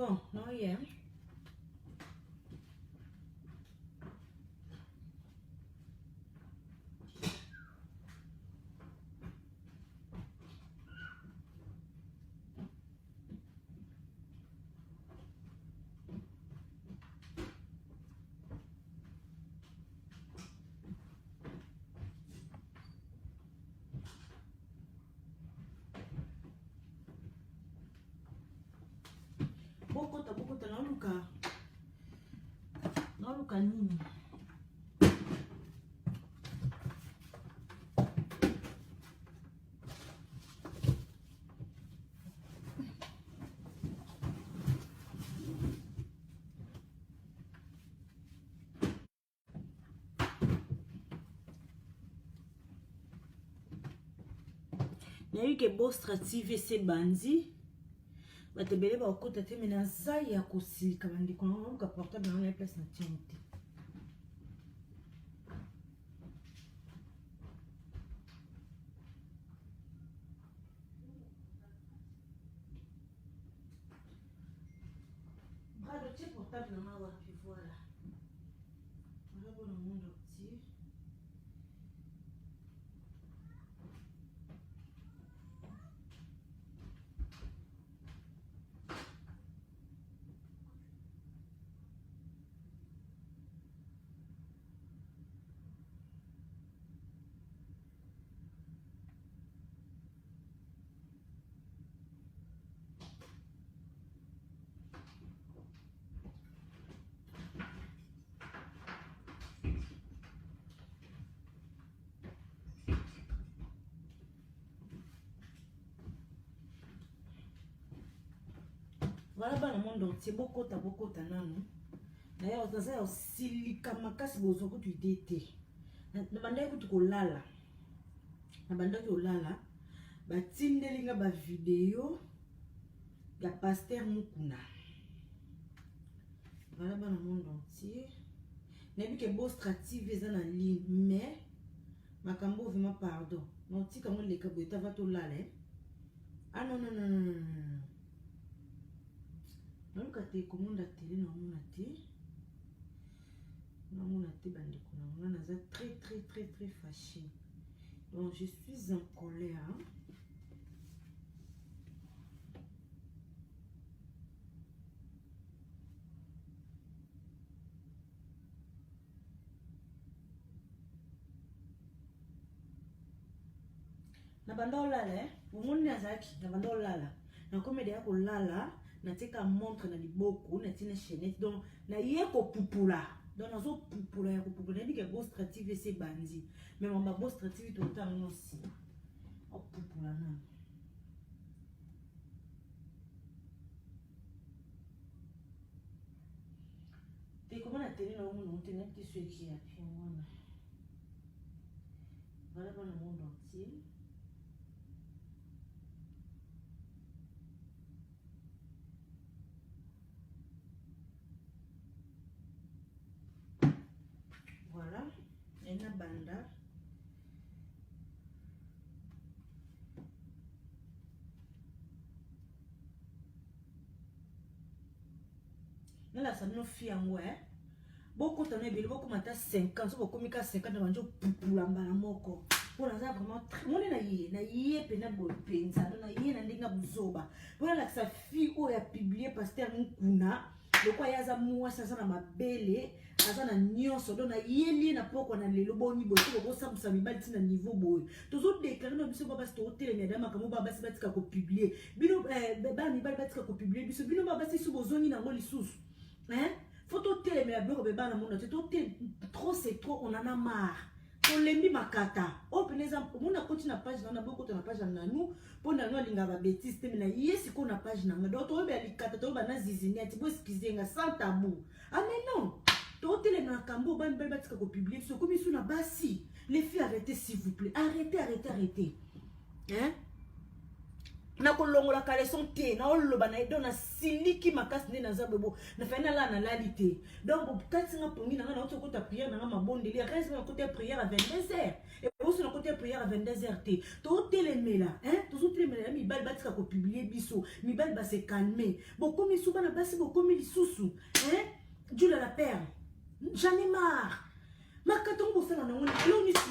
Bon, non, hier. Bokota, naluka nini? Nayo ke bo strative se banzi. Batebele ba okota te mena zai ya kosika bandiko na ka portable na place na tiente. Brado ti portable na wa puis voilà. Voilà bon monde petit. Voilà ba na monde entier bokota nanu. D'ailleurs ça ya silika makasi bozo ko tu dete. Na banda ko kolala. Na banda ko lala. Ba tindelinga ba video ya pasteur Mukuna. Voilà ba na monde entier. Nebi ke bo strative eza na ligne mais makambo vraiment pardon. Non tika mo leka bo ta va to lala. Ah non. Donc quand tu commandes la télé non mon athée bandeko na naza très fâché. Donc je suis en colère. Na bando lala vous monde nazaki na bando lala na comédie ko lala na tika montre na liboko na tina chaînette donc na yeko pupula donc nazo pupula ya pupula na bika bo strative se bandi mais on ba bo strative tout temps aussi o pupula na te comment la télé na on tena petit ceux qui a puis on voilà dans le monde entier. Voilà, et na banda. Nala sa no fi angwe. Beaucoup t'en est beaucoup mata 50, beaucoup mika 50 na banjo pupula mbala moko. Pour ça vraiment mon na yé pe na bo penza na yé na ndinga buzoba. Voilà la sa fille o ya publié pasteur Mukuna. Le quoi yaza moi ça na mabele. Azana nyonso donc na yeli na poko na lelo boni boto ko samsa mibali tina niveau boy toujours déclarer no biso baba sto hotel mais dama kamo baba si batika ko publier bino ba mibali batika ko publier biso bino baba si su bozoni na ngo lisusu hein photo hotel mais beko beba na monde to hotel trop c'est trop on en a marre on lembi makata o peneza mona koti na page na boko to na page na nous pour na no linga ba bêtise te mais na yesi ko na page na donc to be alikata to ba na zizini ati bo excuser sans tabou ah mais non. Tout les macambo ban bel batika ko publier ce comme sous na basi les filles arrêtez s'il vous plaît arrêtez hein na ko longola kale son te na oloba na dona siliki makasi ne na zabebo na fena la na lalité donc kati nga pongi na na ko ta prière na mabondeli reste na côté prière à 22h et aussi na côté prière à 22h te tout les mela hein tout plaît, mais mibali batika ko publier biso, mibali ba se calmer. Bokomi souba na basi bokomi lisusu. Hein? Dieu la perle. J'en ai marre. Makatongo bosala na ngoni,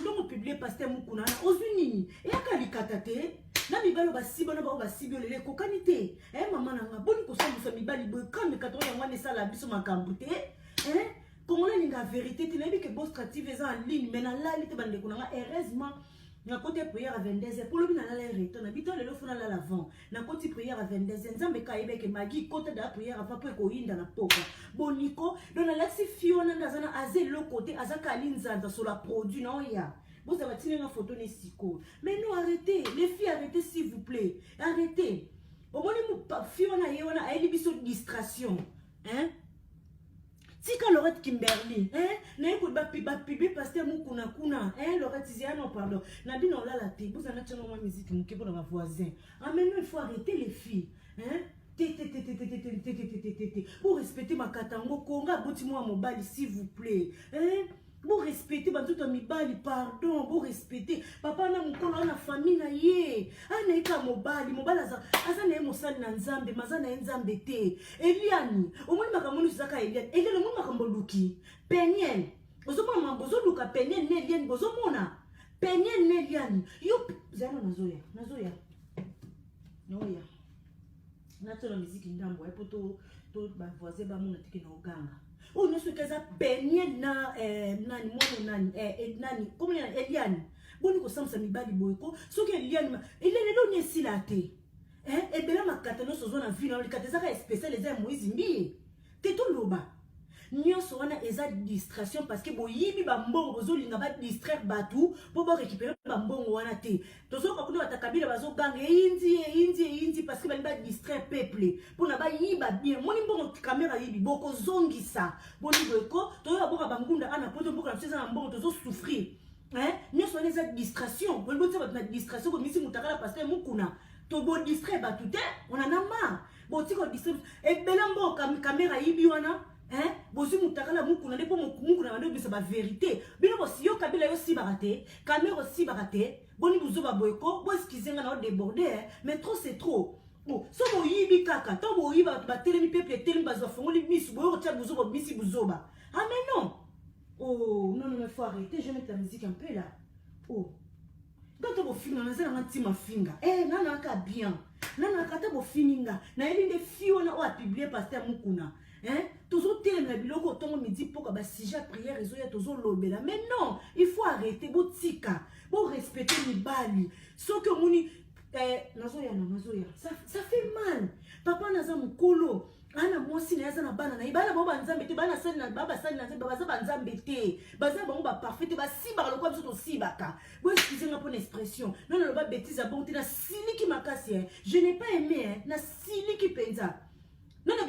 longo publier pasteur Mukuna na ozunini. Et akali katate. Na mibali basibo na ba sibo lele kokani te. Maman na nga boni ko sambusa mibali boy quand mekatongo ya ngwane sala biso makambu te. Hein? Comment la vérité, tu n'as vu que Boss Creative est en ligne, mais là, il te bande de heureusement, na côté prière à 22h, pour le bien à l'air, on habite le lot à l'avant, na côté prière à 22h, Nzambe kaïbe que Magi, côté de la prière à papa koïn dans la poka. Boniko, dans la laxi Fiona, Nazana, Azé, le côté, Azaka Linzanda sur la produit, non, ya. Vous avez tiré une photo, Nessiko. Mais non, arrêtez, les filles, arrêtez, s'il vous plaît, arrêtez. Au moins, Fiona, Yona, a une distraction, hein? Si quand Laurette Kimberly, hein, n'a pas de pibi pasteur Mukuna kuna, hein, Laurette Zia non pardon, n'a dit non là la té, vous en avez tellement ma musique qui pour ma voisin. Ah mais non il faut arrêter les filles, hein, pour respecter ma katango konga boti moi mobile s'il vous plaît, hein. Pour respecter tout mi bali pardon pour respecter papa na mukolo na famille na ye ana eka mobali aza na emosali na nzambe maza na nzambe te Eliani omoni makambo zaka Eliani le mo makambo luki penyen ozomona mambo zoluka penyen ne Eliani bozomona penyen ne Eliani yo zana nazoya noya natona muziki ndambo epoto to ba voisin ba mona tiki na oganga. Oh, nous sommes baignés na nani nani comme Eliane boni ko samsa mibali boyko soki Eliane Eliane lo nyesi la te et bela makata no sozo na vie na likata zaka spécial les Moïse mbi te to loba nyonso wana eza distraction parce que boyibi ba mbongo bozolinga ba distraire batu po ba récupérer ba mbongo wana te tozo ka kuna batakabila bazo ganga indi parce que ba distraire peuple po na ba yiba bien moni mbongo caméra yibi boko zongisa boni boko toyo boka bangunda ana poto boka na na mbongo tozo souffrir hein nyonso wana eza distraction bo botsa ba distraction ko misi mutakala pasteur Mukuna to bo distraire batu te on en a marre botiko distraire et belambo caméra yibi wana. Hein? Bozi mutakala Mukuna ne po Mukuna na ndobisa ba vérité. Bino bosi yo kabila yo si barate, caméra si barate, boni buzo ba boyko, bo excusenga na déborder, mais trop c'est trop. Bon, so bo yibi kaka, to bo yiba ba telemi peuple telemi bazo fongoli misu bo tia buzo bo misi buzo ba. Ah mais non. Oh, non mais faut arrêter, je vais mettre la musique un peu là. Oh. Quand bo finga na zela ngati ma finga. Nana ka bien. Nana kata bo fininga. Na elinde fiona o a publier pasteur Mukuna. Hein? Toujours tellement biloko tongo midi pour que sujet prière réseau ya toujours lobela. Mais non, il faut arrêter botika, pour respecter les bali. Sauf que moni nazoya. Ça fait mal. Papa naza mukolo. Ana mwasi na yaza na bana na ibana baba nzambe te bana sali na baba sali na nzambe baza banzambe te. Baza bango ba parfait ba sibaka lokwa biso to sibaka. Bo excusez moi pour l'expression. Non ba bêtise bon te na sili ki makasi. Je n'ai pas aimé na sili ki penza. Non, ça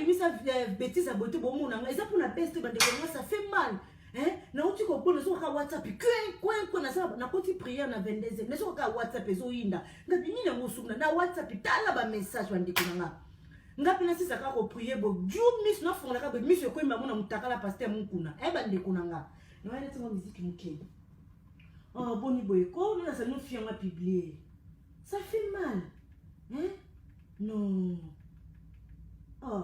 bêtise à beauté, bon, mon ça pour la peste, ça fait mal. Hein? Non, tu comprends, nous sommes à WhatsApp, quoi, na koti prière na 22h, nous sommes à WhatsApp, zoinda. Ngapi ni na musumna na WhatsApp, tala ba message wandi kunanga. Ngapi na sisa ka ko prier bo, ju miss na fonga ka bo miss ko imba mona mutakala pasteur Mukuna. Bande kunanga. Non, elle est sur musique muke. Oh, boni boyko, nous ça nous fions à publier. Ça fait mal. Hein? Non. Oh.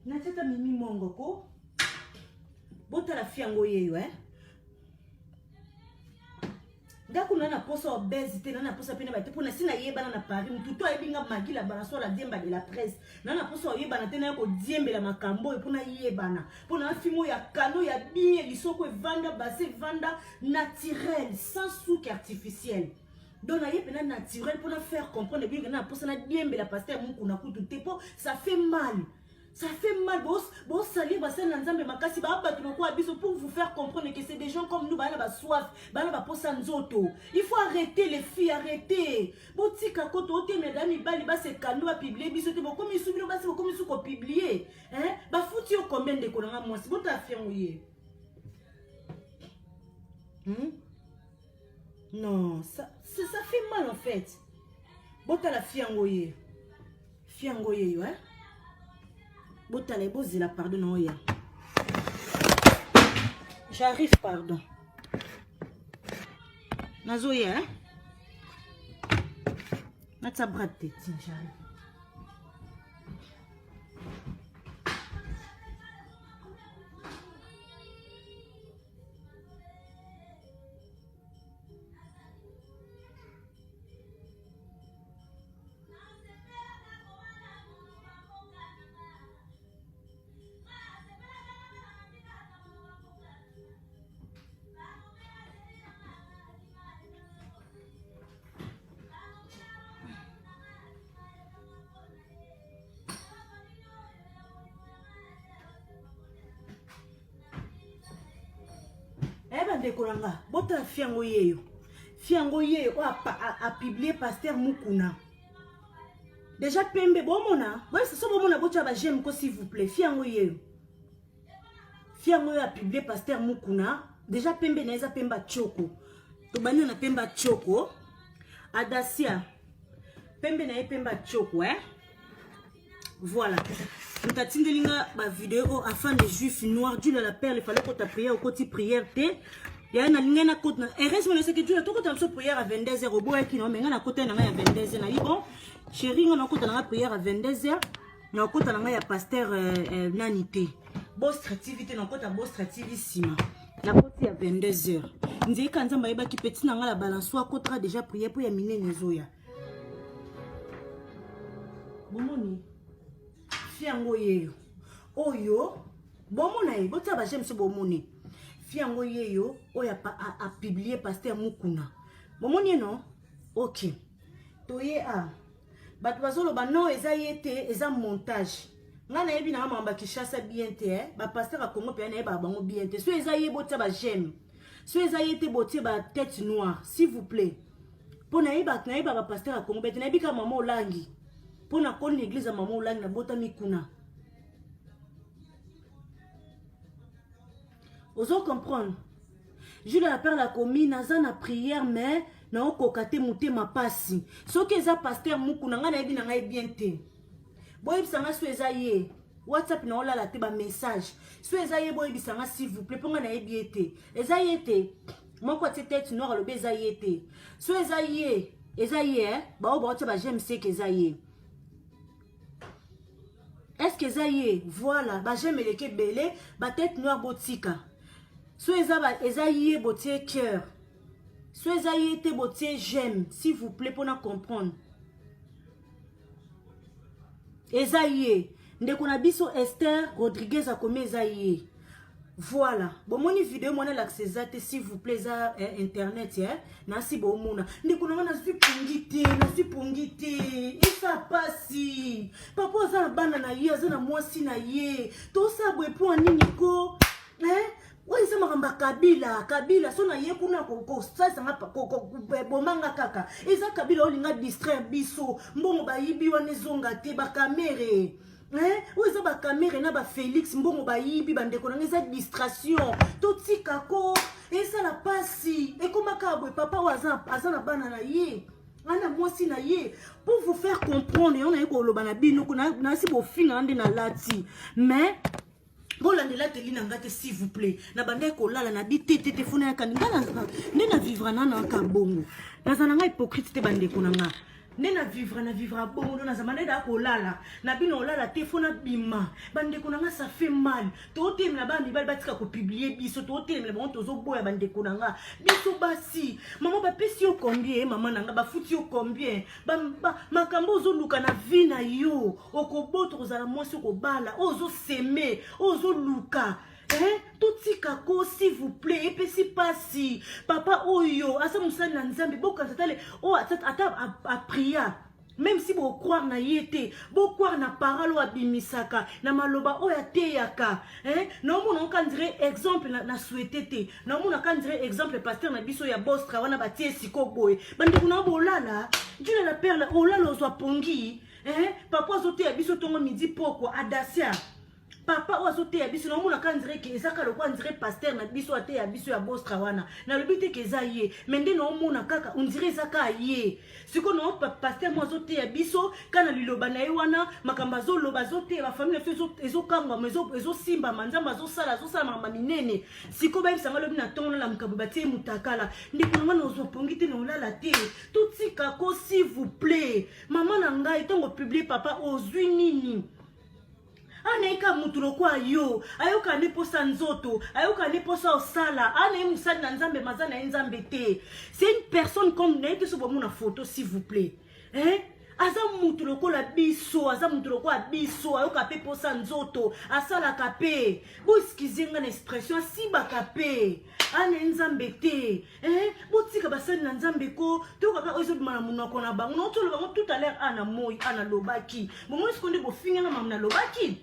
Natata mimi mongoko. Bota la fiango yeyo Ndaku nana posa obésité nana posa pena ba te pona sina yeba na Paris mututo ayebinga magila bana so la diemba de la presse nana posa yeba na tena ko diembela makambo e pona yebana pona fimo ya kano ya bien lisoko vanda base vanda naturel sans sucre artificiel donc na yebena naturel pona faire comprendre bien que na posa na diembela pasteur Mukuna kutu te po ça fait mal. Ça fait mal, boss salir basen nzambe makasi ba battu ko abiso pour vous faire comprendre que c'est des gens comme nous bana ba soif, bana ba posa nzoto. Il faut arrêter les filles, arrêter. Botika koto te mesdames bali ba se kando ba publier biso te boko mi subino ba se boko mi su ko publier. Hein? Ba fouti o combien de konanga moi si bota fiangoye. Non, ça fait mal en fait. Bota la fiangoye. Fiangoye, ouais. Botale bozela pardon na oya. J'arrive pardon. Nazoya. Natsa brate tiens j'arrive. Dekoranga bota fiango yeyo a publié pasteur Mukuna déjà pembe bomona c'est ça bomona bocha ba j'aime ko s'il vous plaît fiango yeyo a publié pasteur Mukuna déjà pembe na eza pemba choko to bani na pemba choko Adasia pembe na pemba choko voilà nous t'attindelinga ba vidéo afin des juifs noirs Dieu la perle il fallait que ta prière au côté prière té ya na linga na côté na reste moi c'est que Dieu to ko ta prière à 22h au boy qui non mais na côté na ya 22h na bon chérie on a côté na prière à 22h na côté na ya pasteur nanité boss créativité na côté boss créativissima na côté à 22h nzé kanzamba yeba ki petit na la balance soit côté déjà prière pour ya minene zoya bomoni fiango yeyo oyo bomona e bota ba j'aime ce bomoni fiango yeyo oya a publié pasteur Mukuna bomoni non OK toye a bat bazolo ba non eza yete eza montage ngana yebi na mamba kishasa bien te ba pasteur a Congo pe na ba bango bien te so eza ye bota ba j'aime so eza yete botie ba tête noire s'il vous plaît pona yeba na yeba ba pasteur a Congo pe na yebika mama olangi pour na koni l'église à maman olangi na bota mikuna. Oso comprendre. Je la perle la commis naza na prière mais na okokate muté ma passi. So que za pasteur Mukuna nga na yebi na ngai bien te. Boy bisanga so eza ye. WhatsApp na ola la te ba message. So eza ye boy bisanga s'il vous plaît ponga na yebi ete. Eza ye te. Moko te tête noire le beza ye te. So eza ye ba o ba ba j'aime c'est que eza ye. Est-ce que ça y est? Voilà, bah j'aime les que belé, bah tête noire botika. Soit ça y est botier cœur. Soit ça y est botier j'aime, s'il vous plaît pour nous comprendre. Et ça y est, ndeko na biso Esther Rodriguez a commis ça y est. Voilà. Bon mon vidéo moi l'accès s'il vous plaît ça internet nasi bo mona ndeko na suis pungité et ça passe papa ça bana na ye za na mwasi na ye to ça boy point nini ko oui ça makamba kabila so na ye kuna ko ça ngapa ko bomanga kaka eza kabila olinga distraire biso mbongo bayibi wana zonga te ba kamera oui ça ba caméra na ba Félix mbongo ba yibi bande ko ngeza distraction to tika ko et ça la passe et comment ka boy papa waza azana bana na ye ana mwasi na ye pour vous faire comprendre on a ko lobana bino na si bo finga ande na lati mais bon la télé n'engate s'il vous plaît na bande ko lala na di tete fona ka na vivre na ka bongo na zananga hypocrite te bande ko nga nena vivre bongo na zamane da ko lala na bino lala te fona bima bande ko nga ça fait mal to te na ba mi ba tika ko publier biso to te na bon tozo boya bande ko nga biso basi maman ba pesi yo combien maman nanga ba futi yo combien ba makambo zo luka na vie na yo okoboto kozala mwasi ko bala ozo semer ozo luka tout kako s'il vous plaît et puis si pas si papa oyo asa musana na nzambe boka tatale o ata a prier même si bo croire na yete bo croire na parole abimisaka na maloba o ya teyaka no mona on kan dire exemple na souhaité te no mona kan dire exemple pasteur na biso ya bostra wana batie siko boy bandi kuna bolala Dieu la perle olala ozwa pongi papa zote ya biso tongo midi poko Adasia papa ozo te ya biso na mona ka ndire ke ezaka lo kwa ndire pasteur na biso ate ya biso ya bostra wana na lobi te ke eza ye mende na mona kaka on dirait ezaka ye siko na pasteur mo zo te ya biso kana liloba na ye wana makamba zo loba zo te ba famille ezo kanga ezo simba manzamba zo sala mama minene siko ba bisanga lobi na tongo na mukabo batie mutakala ndiko ngana ozo pongi te na olala te tutika ko s'il vous plaît maman na ngai tongo publier papa ozwi nini anaika mutulo kwa yo ayoka ne posa nzoto ayoka ne posa osala ane musali na nzambe mazana nzambe te c'est une personne comme ne te so bomona photo s'il vous plaît aza mutulo ko la biso aza mutulo ko biso ayoka pe posa nzoto asala kape bo skizinga na expression si bakape ane nzambe te botika basali na nzambe ko to kaka ozo bimana munako na bango no to lo bango tout à l'heure ana moi ana lobaki bomo sekonde bofinga na mamna lobaki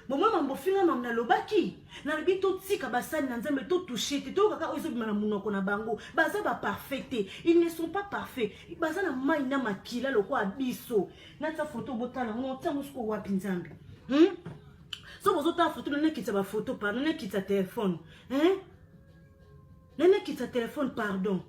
Bomo mambo finga mamna lobaki na libi to tika basali na nzambe to toucher te to kaka ozo bimana munoko na bango baza ba parfaite ils ne sont pas parfaits baza na mai na makila loko abiso na ta photo botala ngo tsango sko wapi nzambe so bozo ta photo na kitsa ba photo pardon na kitsa téléphone na kitsa téléphone pardon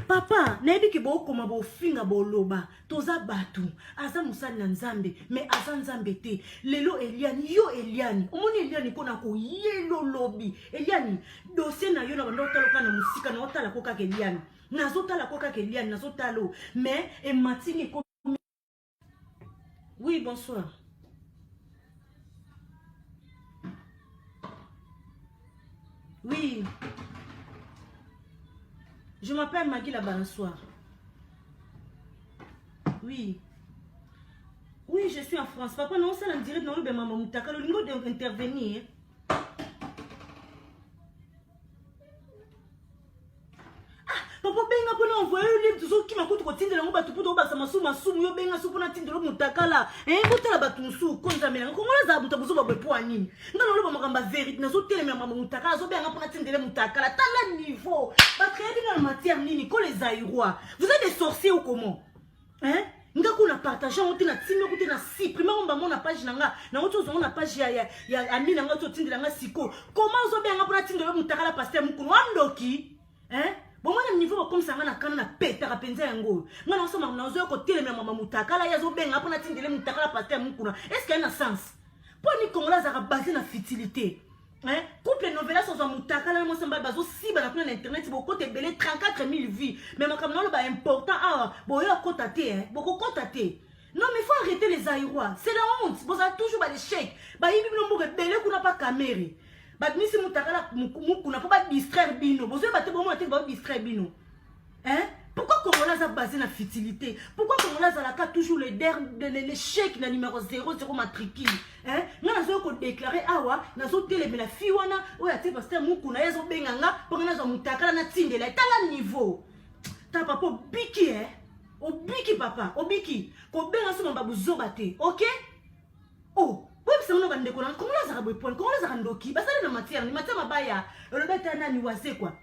papa nayebi ke bokoma bofinga boloba toza batu aza musali na nzambe mais aza nzambe te lelo Eliani yo Eliani omoni Eliani kona ko yelo lobi Eliani dossier na yo na bando taloka na musika na otala ko kaka Eliani nazotala ko kaka Eliani nazotalo mais e matingi ko. Oui, bonsoir. Oui. Je m'appelle Maggie la Balançoire. Oui. Oui, je suis en France. Papa, non, ça me dirait dans le maman Moutaka, le niveau d'intervenir. Papa, benga pona envoyer le livre tout qui m'a coûté côté de la ngomba tout pour ba sama suma sumu yo benga su pona tindelo Moutaka là. Kotala batunsu konza mela. Comment la zabuta buzo ba bepo anini? Ngalo lo ba makamba vérité na zo tele mama Moutaka zo benga pona tindelo Moutaka là. Tala niveau. Ba créer dans la matière nini ko les aïrois. Vous êtes des sorciers ou comment? Ngako na partager on na timi ko na supprimer on ba mon page nanga na oto zo na page ya ami nanga to tindela nga siko. Comment zo benga pona tindelo Moutaka la pasteur mukunu andoki? Bon moi niveau comme ça ngana kana na peta ka penza yango ngana osoma na ozo ko telemela mama Moutaka la yazo benga pona tindele Moutaka la pasteur mukuna est-ce qu'il y a un sens pour ni Congolais za basé na futilité couple novelas ozo Moutaka la mo samba bazo siba na kuna na internet boko te belé 34000 vues mais makam na lo ba important boyo kota te boko kota te. Non mais faut arrêter les aïrois, c'est la honte. Vous avez toujours des chèques ba yibi no mboke belé kuna pa caméra. Badmisi Moutaka mukuna pas distraire bino. Vous avez battu moment te distraire bino. Pourquoi Congolais a basé la futilité? Pourquoi Congolais a la carte toujours les chèques na numéro 00 matricule? Nga nazo ko déclarer awa nazo télé la fille wana oya te pasteur mukuna yazo benganga pona nazo Moutaka na tindela tala niveau. Ta papa obiki obiki papa obiki ko benga so mba buzoba te. OK? Oh oui, c'est un bande de comment les arabes point comment les arandoki basa na matière ni matière mabaya le beta nani wase quoi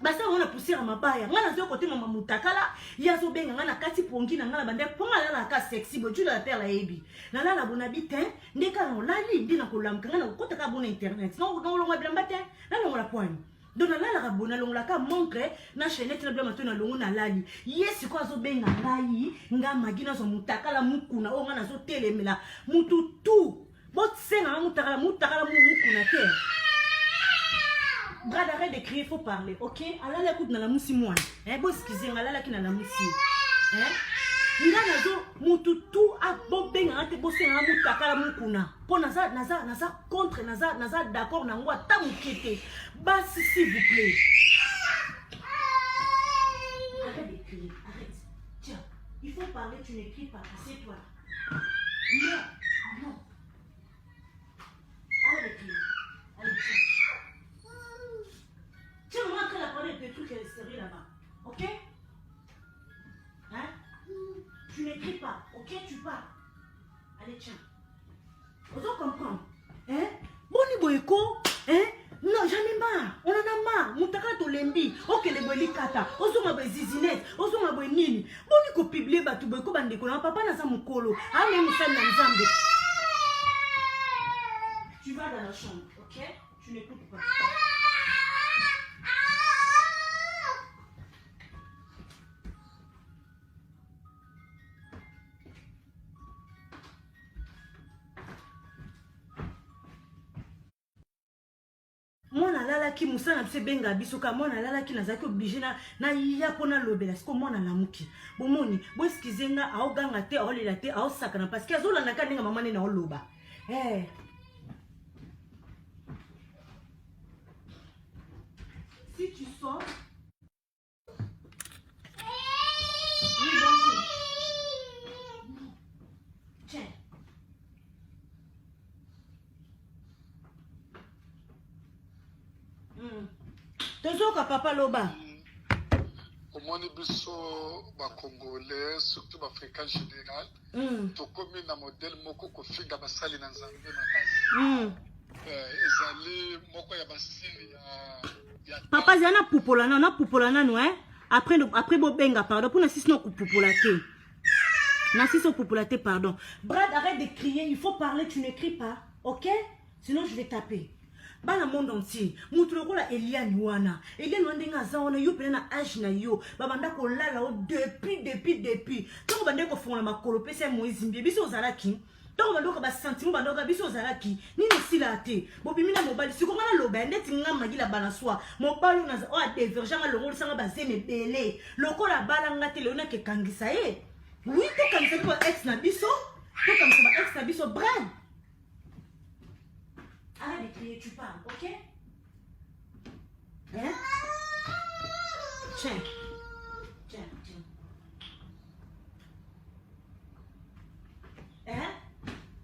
basa on a poussière mabaya ngana zo côté mama Moutaka la yazo benga ngana kati pongi na ngana bande ponga la ka sexy bo la terre la ebi na la bonabi te ndeka no lali ndina ko lamka ngana ko taka bona internet non lo ngwa blamba te na lo la point donc na la rabona lo la ka montre na chaîne na blamba to na lo na lali yes ko zo benga ngai nga magina zo Moutaka la mukuna o ngana zo telemela mutu tout bot senga Moutaka la mukuna te. Bras d'arrêt de crier, il faut parler, ok? Alors là, écoute, dans la moussi moine. Bon, excusez, là, là, qui dans la moussi. Nga nazo mutu tout a bon benga ate bosse nga Moutaka la mukuna. Pour naza contre naza d'accord na ngwa ta mukete. Basi s'il vous plaît. Arrête de crier, arrête. Tiens, il faut parler, tu n'écris pas, assieds-toi. Non. Arrête de crier. Allez, tiens. Tiens, on est en train de parler des trucs sérieux là-bas. Ok? Tu n'écris pas. Ok? Tu pars. Allez, tiens. Vous comprenez? Boni boyko? Non, j'en ai marre. On en a marre. Moutaka to lembi. Ok, les boy kata. Ozo ma boy zizinette. Ozo ma boy nini. Boni ko publier batu boyko bande ko na papa na za mukolo. Ale musana nzambe. vas dans la chambre, ok? Tu n'écoutes pas. Mwana lala ki musana bise benga bisoka mwana lala ki nazaki obligé na ya pona lobela siko mwana lamuki bomoni bo excuse nga aoganga te aolela te aosakana parce que azolanda ka ndinga mama nena oloba si tu sors oui bonjour tiens tozoka papa loba omoni biso Congolais, surtout Africain général, tokomi na modèle moko kofinga basali na nzambe makasi ezali moko ya basili ya papa zana pupola nanu après bobenga pardon pour na sisi no kupupola te na sisi okupupola te pardon. Brad, arrête de crier, il faut parler, tu n'écris pas, ok? Sinon je vais taper. Dans le monde entier, mutulokola Eliane wana. Eliane wandenga zaona yo pena na âge na yo. Babanda ko lala o depuis. Tant bande ko fona makolo pese Moïse mbie biso ozalaki. Tant bande ko ba sentiment bande ko biso ozalaki. Nini sila te. Bobimina mobali siko ngana loba ndeti ngama gila balanswa. Mobali na o a divergent nga longo lisanga bazeme belé. Lokola balanga te leona ke kangisa ye. Oui, to kangisa ko ex na biso. To kangisa ex na biso Brad. Arrête de crier, tu parles, ok? Hein? Tiens. Hein?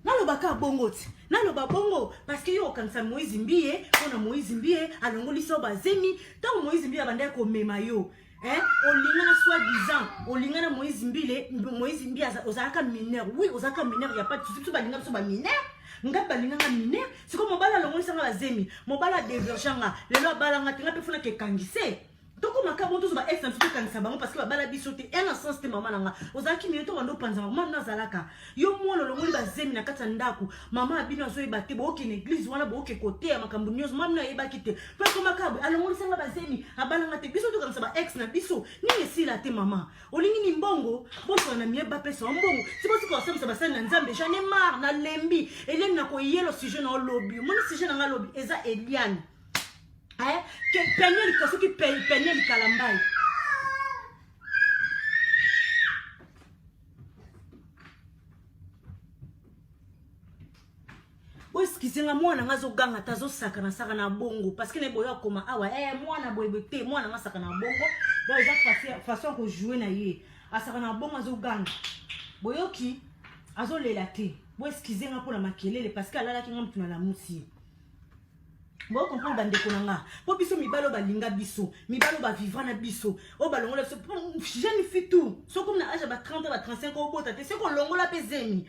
Nalobaka bongo ti. Naloba bongo parce que yo kanisa Moïse Mbie, on a Moïse Mbie, alongo liso bazemi, tant Moïse Mbie abanda ko mema yo. Hein? Olingana soi-disant, olingana Moïse Mbie ozalaka mineur. Oui, ozalaka mineur, il y a pas de souci, tout balinga so ba mineur. Ngaba linganga mineur, c'est comme mobala longo lisanga bazemi, mobala diverganga, lelo balanga tinga pe funa ke kangise. Toko makabo to ba ex na tuto kanisa bango parce que ba bala bisote en sens te mama nanga. Ozaki minito bando panza mama na zalaka. Yo mwana longo li bazemi na kata ndaku, mama abino zo ebate bo ke église wana bo ke côté ya makambu news mama na yeba kite. Pe ko makabo alongo lisanga bazemi, abalanga te biso to kanisa ba ex na biso. Ni esila te mama. Olingi ni mbongo, boso na mieba pesa mbongo. Sibo siko asem sabasana na nzambe, j'en ai marre na lembi. Eliane na ko yelo sujet na lobby. Mon sujet na lobby eza Eliane. Que peine les ceux qui peine les calambailles. Bon, excusez-moi, moi na ngazo ganga tazo sakana sakana bongo parce que ne boya koma awa moi na boyebete moi na sakana bongo donc il façon que jouer na yé a sakana bongo azo ganga boyoki azo lelate. Bon, excusez-moi pour la makelele parce que ala la ki ngam tuna la musi. Bon, comprendre bande konanga. Po biso mibalo balinga biso, mibalo ba vivra na biso. O balongo la jeune fille tout. So comme na âge ba 30 ba 35 ko bota te, c'est ko longo la pe zemi.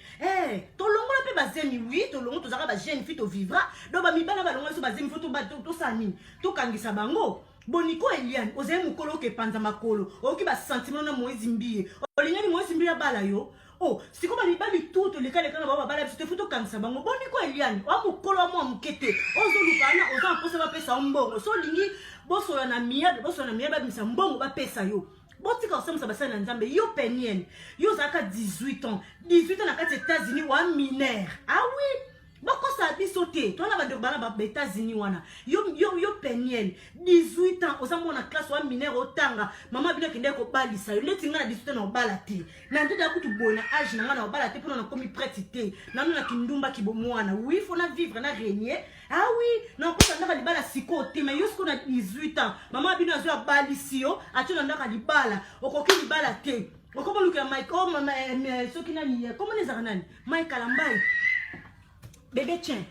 To longo la pe ba zemi, oui, to longo to zaka ba jeune fille to vivra. Do ba mibala balongo so ba zemi faut to ba to sani. To kangisa bango. Boniko Eliane, ozaye mukolo ke panza makolo. O ki ba sentiment na Moïse Mbie. O lingani Moïse Mbie bala yo. Oh, c'est comme les balles tout les cas baba bala c'était photo comme ça bango boni ko Eliane o mukolo mo mukete ozo lukana ozo mposa ba pesa mbongo so lingi boso na miya ba misa mbongo ba pesa yo botika osamsa basa na nzambe yo penien yo zaka 18 ans na kati États-Unis wa mineur ah oui bako sa bisote to na ba de bala ba États-Unis wana yo penien 18 ans oza mona classe wa mineur otanga mama bino kende ko balisa yo leti ngana 18 ans na bala te na ndida kutu bona âge na ngana bala te pona na komi prêtité na nuna kindumba kibo mwana oui faut na vivre na régner ah oui na ko ndaka libala siko te mais yo siko na 18 ans mama bino azo balisi yo atu na ndaka libala okoki libala te okoma luka Mike oh mama soki na ni comment les arnani Mike Kalambai. Bébé tiens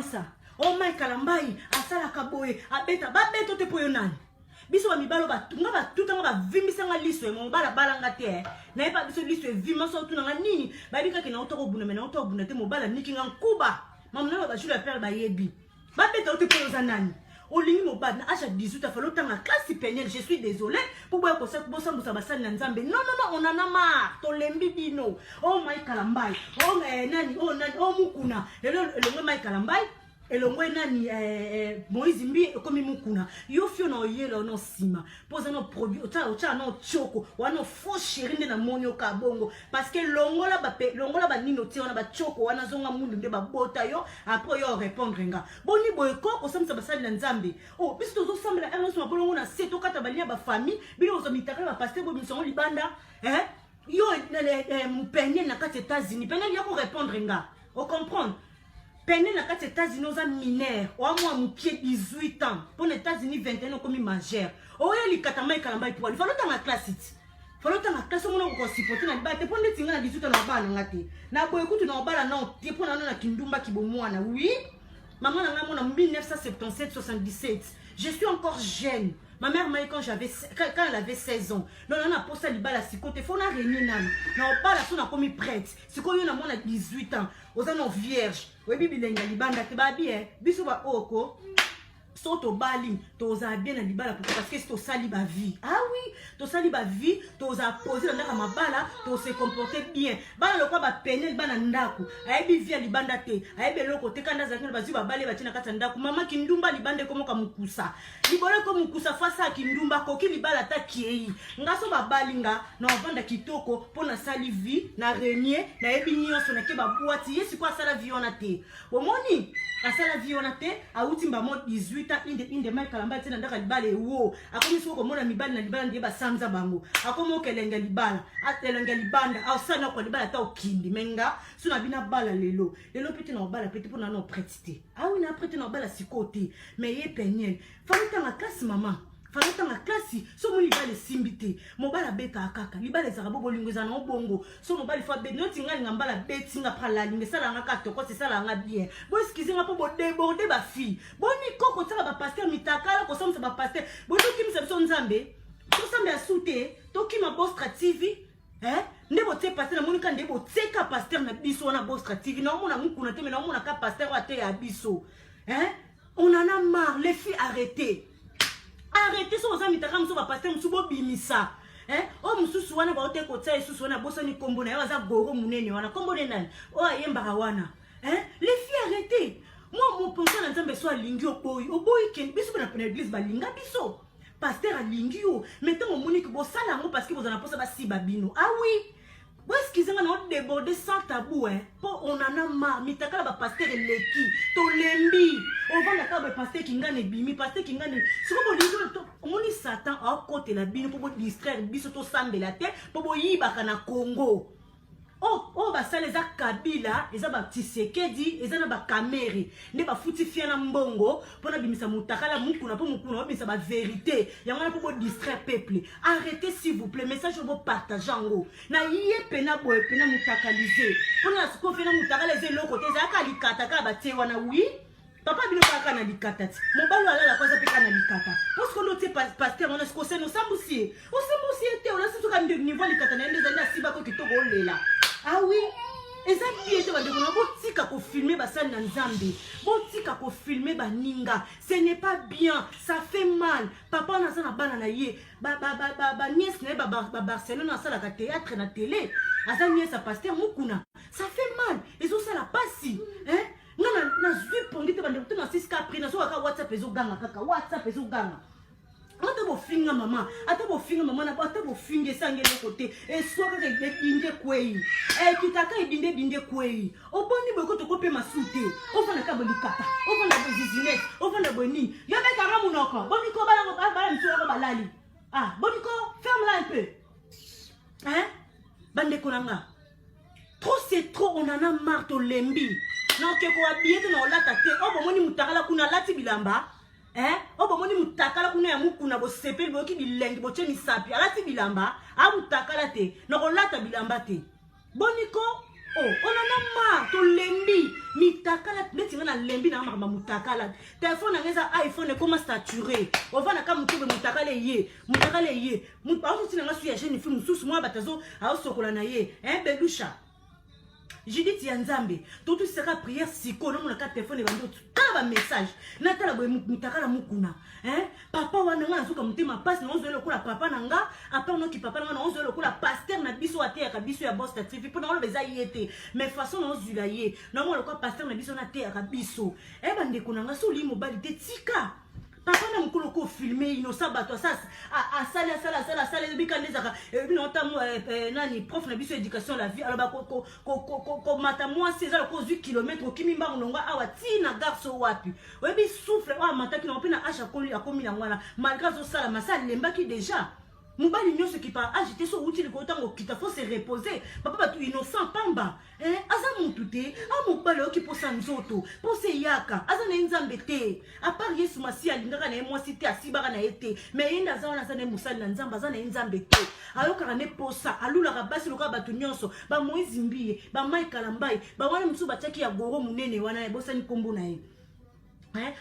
ça. Oh my kalambai, asala kaboye, abeta, ba beto te poyo nani. Biso ba mibalo ba tunga ba tutanga ba vimbisa nga liso mo bala balanga te. Na epa biso liso vima so tunanga nini. Ba bika ke na otoko buna mena otoko buna te mo bala niki nga nkuba. Mamna ba jula père ba yebi. Ba beto te poyo za nani. olingi mobali na âge 18 afalo tanga classe péniel, je suis désolé pour boya ko sak bosa musa basali na nzambe. Non on en a marre to lembi bino. Oh my kalambai, oh nani, oh mukuna. Le my kalambai elongwe nani Moïse mbi komi mukuna yo fio na oyela no sima poza no produit ocha no choko wana fo shirinde na monyo ka bongo parce que longola ba nino ti wana ba choko wana zonga mundu nde ba bota yo après yo répondre nga boni boyko ko samsa basali na nzambe oh biso tozo sambela erno so bolongo na seto kata balia ba famille bino zo mitaka ba pasteur bo misongo libanda yo mpenye na kati États-Unis penye yo ko répondre nga o comprendre. Peine na kati États-Unis aux mineurs, ou à moi mon pied 18 ans, pour les États-Unis 21 ans comme majeur. Oh les katama et kalamba pour il faut longtemps la classe it. Faut longtemps la classe on a supporter na ba te pour les tinga na 18 ans na ba na ngati. Na boy écoute na ba na te pour na kindumba kibomwana. Oui. Maman na ngamo na 1977 77. Je suis encore jeune. Ma mère m'a dit quand elle avait 16 ans. Non, on a posé libala si côté faut na réunir nan. Non, pas la son a commis prête. Si quoi yon a mon 18 ans. Aux anos vierges. Oui, bibi lenga libanda te ba bien. Biso ba oko. Soto bali, toza bien na libala parce que c'est to sali ba vie. Ah oui, to sali ba vie, toza poser na mabala, to se comporter bien. Bala lokwa ba penel bana ndako. Ayebi via libanda te. Ayebe loko te kanda zakana bazi ba bale batina kata ndako. Mama kindumba libande komo ka mukusa. Libole ko mukusa fasa kindumba koki libala ta kiei. Ngaso ba balinga na vanda kitoko pona sali vie na renier na yebi nyonso na ke ba boîte yesi kwa sala vie ona te. Omoni asala vie ona te auti mba mo 18 inde mai kalamba tena ndaka libala ewo akomi soko mona mibali na libala ndiye basanza bango akomo kelenga libala atelenga libanda asana kwa libala ta okindi menga suna bina bala lelo pete na bala pete pona no prêtité ah oui na prêté na bala sikote mais ye penyel falita na classe maman falita na classe so mo libala simbité mobala beta akaka libala ezaka bobo lingweza na obongo so mobali fa be noti ngali ngambala beti nga prala linge sala nga ka toko se sala nga bien bo excusez nga po bo déborder ba fille boni koko tsala ba pasteur mitakala ko somsa ba pasteur bo to kim sebso nzambe to sambe asute to kim a Bostra TV ndebo te pasteur na monika ndebo tseka pasteur na biso na Bostra TV na mona mukuna te me na mona ka pasteur wa te ya biso on en a marre les filles arrêtez. Arrêtez so za mitaka mso ba pasteur mso bo bimisa. O msusu wana ba ote kotsa isusu wana boso ni kombo na yaza goro munene wana kombo ne nani. O ayemba wana. Les filles arrêtez. Moi mon penseur na nzambe so alingi oboyi ken biso na pena église ba linga biso. Pasteur alingi yo. Mettez mon monique bo sala ngo parce que vous en a posa ba si babino. Ah oui. Bon, excusez-moi, on déborde sans tabou, Pour on en a marre, mitaka ba pasteur leki, to lembi. On va la ba pasteur kingane bimi, pasteur kingane. Si vous voulez, on dit Satan à côté la bino pour distraire biso to sambe la tête, pour yiba kana Congo. Oh, bah ça les a Kabila, les a ba Tshisekedi, les a ba Kamere, ne ba futifia na mbongo, pour na bimisa mutakala mukuna pour mukuna, bimisa ba vérité. Yamana pour distraire peuple. Arrêtez s'il vous plaît, message pour partager en haut. Na yé pena boy pena mutakaliser. Pour na ce qu'on fait na mutakaliser l'autre côté, ça kalikata ka ba wana oui. Papa bino pa kana likatati. Mon balo ala la cosa pe kana likata. Parce que l'autre pasteur on est ce qu'on sait nous sambusi. O sambusi était on a surtout quand niveau likata na ndeza na siba ko kitoko lela. Ah oui, et ça qui est de botika ko filmer ba sal na nzambe. Botika ko filmer ba ninga. Ce n'est pas bien, ça fait mal. Papa na sana bana na ye. Ba nièce na ba Barcelone na sala ka théâtre na télé. Asa nièce a pasteur mukuna. Ça fait mal. Ils ont ça la passi, Non na zui pondite ba ndeko na 6 ka pris na so ka WhatsApp ezo ganga kaka WhatsApp ezo ganga. Ata bo finga mama, na ata bo finge sangele côté et soit que binde kwei. Kitaka binde kwei. Oboni boko to kope masute. Ofana ka bolikata. Ofana bo zizinette, ofana boni. Yo be kara munoko. Boniko bala msura balali. Ah, boniko ferme-la un peu. Bande konanga. Trop c'est trop, on en a marre to lembi. Non ke ko abiete na olata te. O bomoni mutakala kuna lati bilamba. O bomoni mutakala kuna ya mukuna bo sepeli bo ki bilengi bo cheni sapi alati bilamba a mutakala te na ko lata bilamba te boniko on en a marre to lembi mitakala metinga na lembi na mama mutakala téléphone ngeza iPhone comment saturé on va na ka mutube mutakala ye mutakala tina ngasu ya jeune fille mususu mwa batazo a sokola na ye belusha Judith Yanzambe, tout sera prière siko, non mon téléphone et bando, ba message natala boye mutakala mukuna papa wana nga azuka mutema passe na ozo lokola papa nanga apa no ki papa nanga na ozo lokola pasteur na biso ate ya kabiso ya Boss TV pona olo beza yete mais façon na ozo la ye na mo lokola pasteur na biso na te ya kabiso bandeko nanga so li mobali te tika papa na mukolo ko filmer innocent bato sala bika ndezaka binota nani prof na biso éducation la vie alors ko mata moi 16 ans ko 8 km kimi mbango nonga awa tina garso wapi webi souffle wa mata ki na pena acha ko akomi na ngwana malgré zo sala masala lembaki déjà mobali nyonso ki pa agité so utile ko tango kita faut se reposer papa batu innocent pamba aza mutu te mobali oki posa nzoto pose yaka aza na nzambe te a part Yesu masi alingaka na mwasi te asibaka na ete mais yenda aza wana aza na musali na nzambe aza na nzambe te ayokaka ne posa alulaka basi loka batu nyonso ba Moïse Mbiye ba Mike Kalambai ba wana musu batiaki ya goro munene wana bosani kombo na ye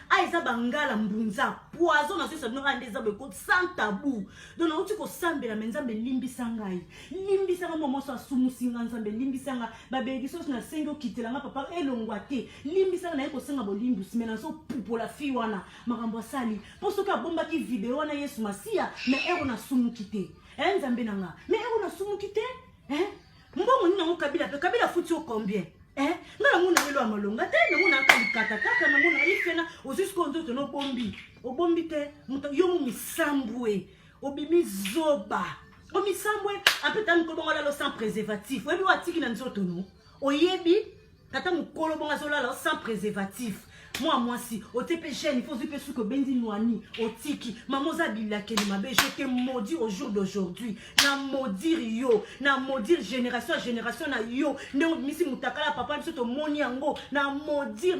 aiza bangala mbunza poison na sisa no ande za beko sans tabou donc na uti ko sambela menzambe limbisa ngai limbisa nga momo so sumusinga nzambe limbisa nga babeki so na sengo kitela nga papa elongwa te limbisa na yeko senga bolimbu simena so pupola fi wana makambo sali poso ka bomba ki video wana Yesu Masia na ero na sumukite nzambe nanga mais ero na sumukite mbongo nina ngo kabila futi o combien ngala muna welo amalonga te ngona akalikata kaka na muna ifena ozisko nzoto no bombi te muta yomu misambwe obimi zoba o misambwe apeta mukolo bonga lo sans préservatif webi watiki na nzoto no oyebi tata mukolo bonga zo la sans préservatif moi si au TP jeune il faut se faire que bendi noani au tiki mamoza bilake ni mabe je te maudis au jour d'aujourd'hui na maudire génération na yo ne misi mutakala papa biso to moni yango na maudire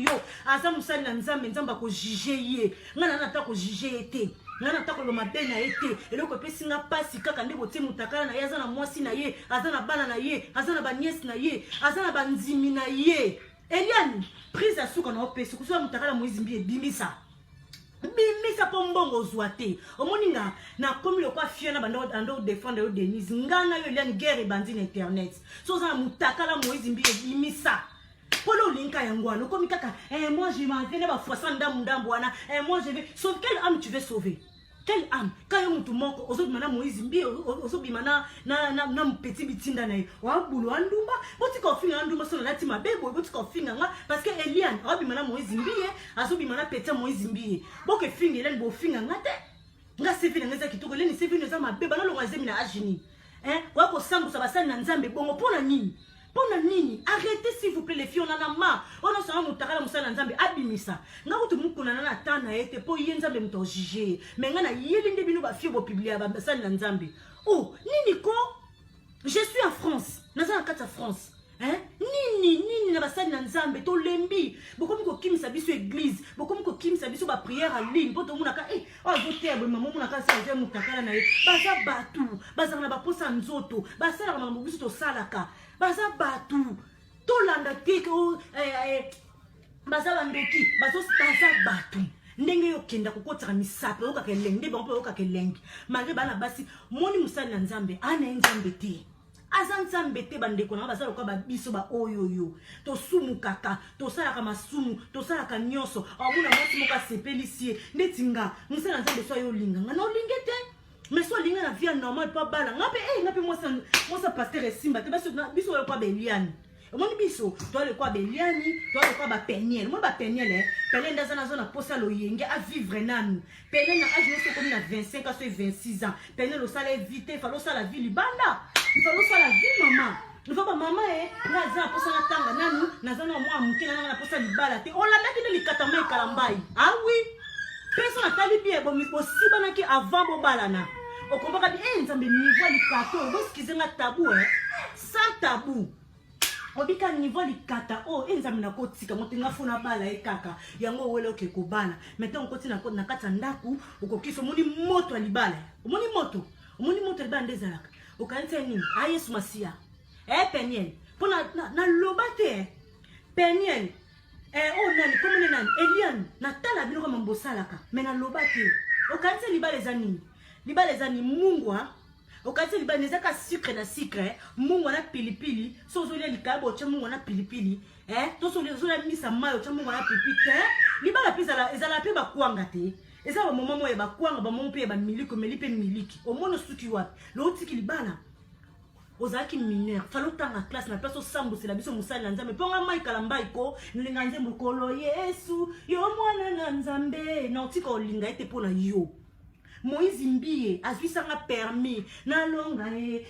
yo aza musali na nzambe ko juger ye ngana na ta ko juger ete ngana ta ko lo mabe na ete eloko pesi nga pasi kaka ndebo te mutakala na ye aza na mwasi na ye aza na bana na ye aza na ba nièce na ye aza na ba nzimi na ye Eliane, prise à souka na opesi kuswa mutakala Moïse Mbiye bimisa po mbongo zwate omoninga na komi lokwa fiana bando ando défendre Denise ngana yo Eliane guerre bandi na internet so za mutakala Moïse Mbiye bimisa polo linka yangwana komi kaka moi je m'en vais ba foisa ndambu wana moi je vais sauver quelle âme tu veux sauver. Quelle âme? Quand il y a un moko, aux autres maintenant Moïse Mbiye, aux autres bimana na petit bitinda na wa bulu andumba, boti ko finga andumba so na tima bebo, boti ko finga nga parce que Eliane, wa bimana Moïse Mbiye, aso bimana petit Moïse Mbiye. Boke finga Eliane bo finga ngate. Nga sevi na ngeza kitoko, leni sevi na za mabeba na lo ngazemi na ajini. Wa ko sambu sa basani na nzambe bongo pona nini? Pona nini? Arrêtez s'il vous plaît les filles, on en a marre. On a seulement mutakala musala nzambe abimisa. Nga kutu mukuna na tana ete po yenzambe muto juger. Mais nga na yelinde bino ba fille bo publier ba basali na nzambe. Oh, nini ko? Je suis en France. Naza na kata France. Nini na basali na nzambe to lembi. Bokomi ko kimisa biso église, bokomi ko kimisa biso ba prière en ligne. Poto munaka zote bo maman munaka sa je mutakala na ye. Baza batu, baza na ba posa nzoto, basala na mbubiso to salaka. Baza batu to landa tiko baza bandoki baza batu ndenge yo kenda kokotaka misape oka kelenge bompo oka kelenge malgré bana basi moni musali na nzambe ana nzambe te aza nzambe te bandeko na baza lokwa ba biso ba oyoyo to sumu kaka to sala ka masumu to sala ka nyonso amuna mwasi moka sepelisie ndetinga musali na nzambe so yo linganga no lingete. Mais soit linga na vie normale pas bala ngape moi ça pasteur simba te biso le quoi Eliane omoni biso toi le quoi Eliane toi le quoi ba peniel moi ba peniel peniel dans na zone posa lo yenge à vivre nanu peniel na âge c'est comme na 25 à 26 ans peniel lo sala vite falo sala vie libanda il falo sala vie maman il faut pas maman na za posa na tanga nanu na zone moi mukela na posa libala te on la date de likatama Kalambai ah oui personne tali bien bon si banaki avant bo balana o komba bi nzambe niveau likato boskize nga tabou sans tabou obika niveau likata nzambe na kotika motenga fona bala kaka yango wele oke ko bala maintenant on continue na kata ndaku ukokiso moni moto alibala omoni moto libala ndezalaka okanisa nini Yesu Masia peniel pona na lobate peniel nani komone nani Eliane na tala bino kama mbosalaka mais na lobate okanisa libala ezani libala ezani mungwa okati libala ezaka sucre na sucre mungwa na pilipili so ozolia likabo cha mungwa na pilipili to so la misa mayo chamungo na pipite libala pisa ezala pe bakwanga te eza ba moment moye bakwanga ba moment pe ba miliko melipe miliki omono suki wapi lo tiki libala ozaki mineur falotanga classe na place osambo c'est la biso musali na nzambe ponga mai kalamba iko ninga nzembo kolo Yesu yo mwana na nzambe na otika olinga ete pona yo Moïse mbiye azwisanga permis na longa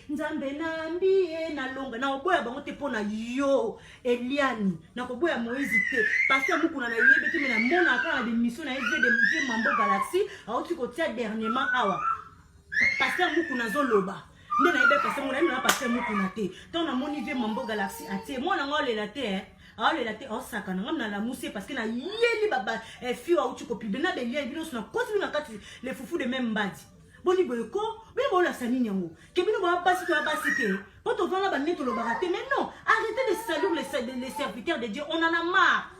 nzambe na mbiye na longa na oboya bango te pona yo Eliani na koboya Moïse te parce que mukuna na yebe te na mona akala de mission na de Mambo Galaxy aoti ko tia dernièrement awa parce que mukuna zoloba ndena yebe parce que mona na parce que mukuna te ton na moni vie Mambo Galaxy atie mona ngolela te alors il a été au sac na la mousse parce que na yeli baba fi wa uti ko pibena be lia bino na continue na kati les foufou de même badi boni boyeko be bo la sanini yango ke bino ba basi to basi te quand on va là ba neto lo baraté mais non arrêtez de salir les serviteurs de Dieu on en a marre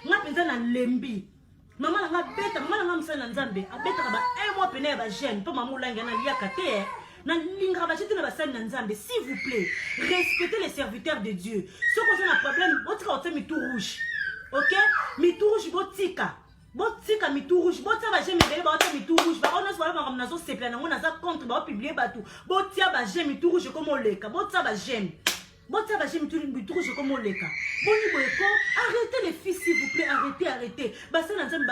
nga penza na lembi mama nga beta mama nga msana nzambe abeta ba un mois pene ba jeune to mamu langa na liaka te na linga ba chete na basali na nzambe s'il vous plaît respectez les serviteurs de Dieu ce qu'on a un problème botika ote mi tout rouge OK mi tout rouge botika mi tout rouge botia ba j'aime bele ba ote mi tout rouge ba on se voit comme nazo seple na ngona za contre ba publier ba tout botia ba j'aime mi tout rouge comme oleka botia ba j'aime tout rouge comme oleka boni boyeko arrêtez les filles s'il vous plaît arrêtez basa na nzambe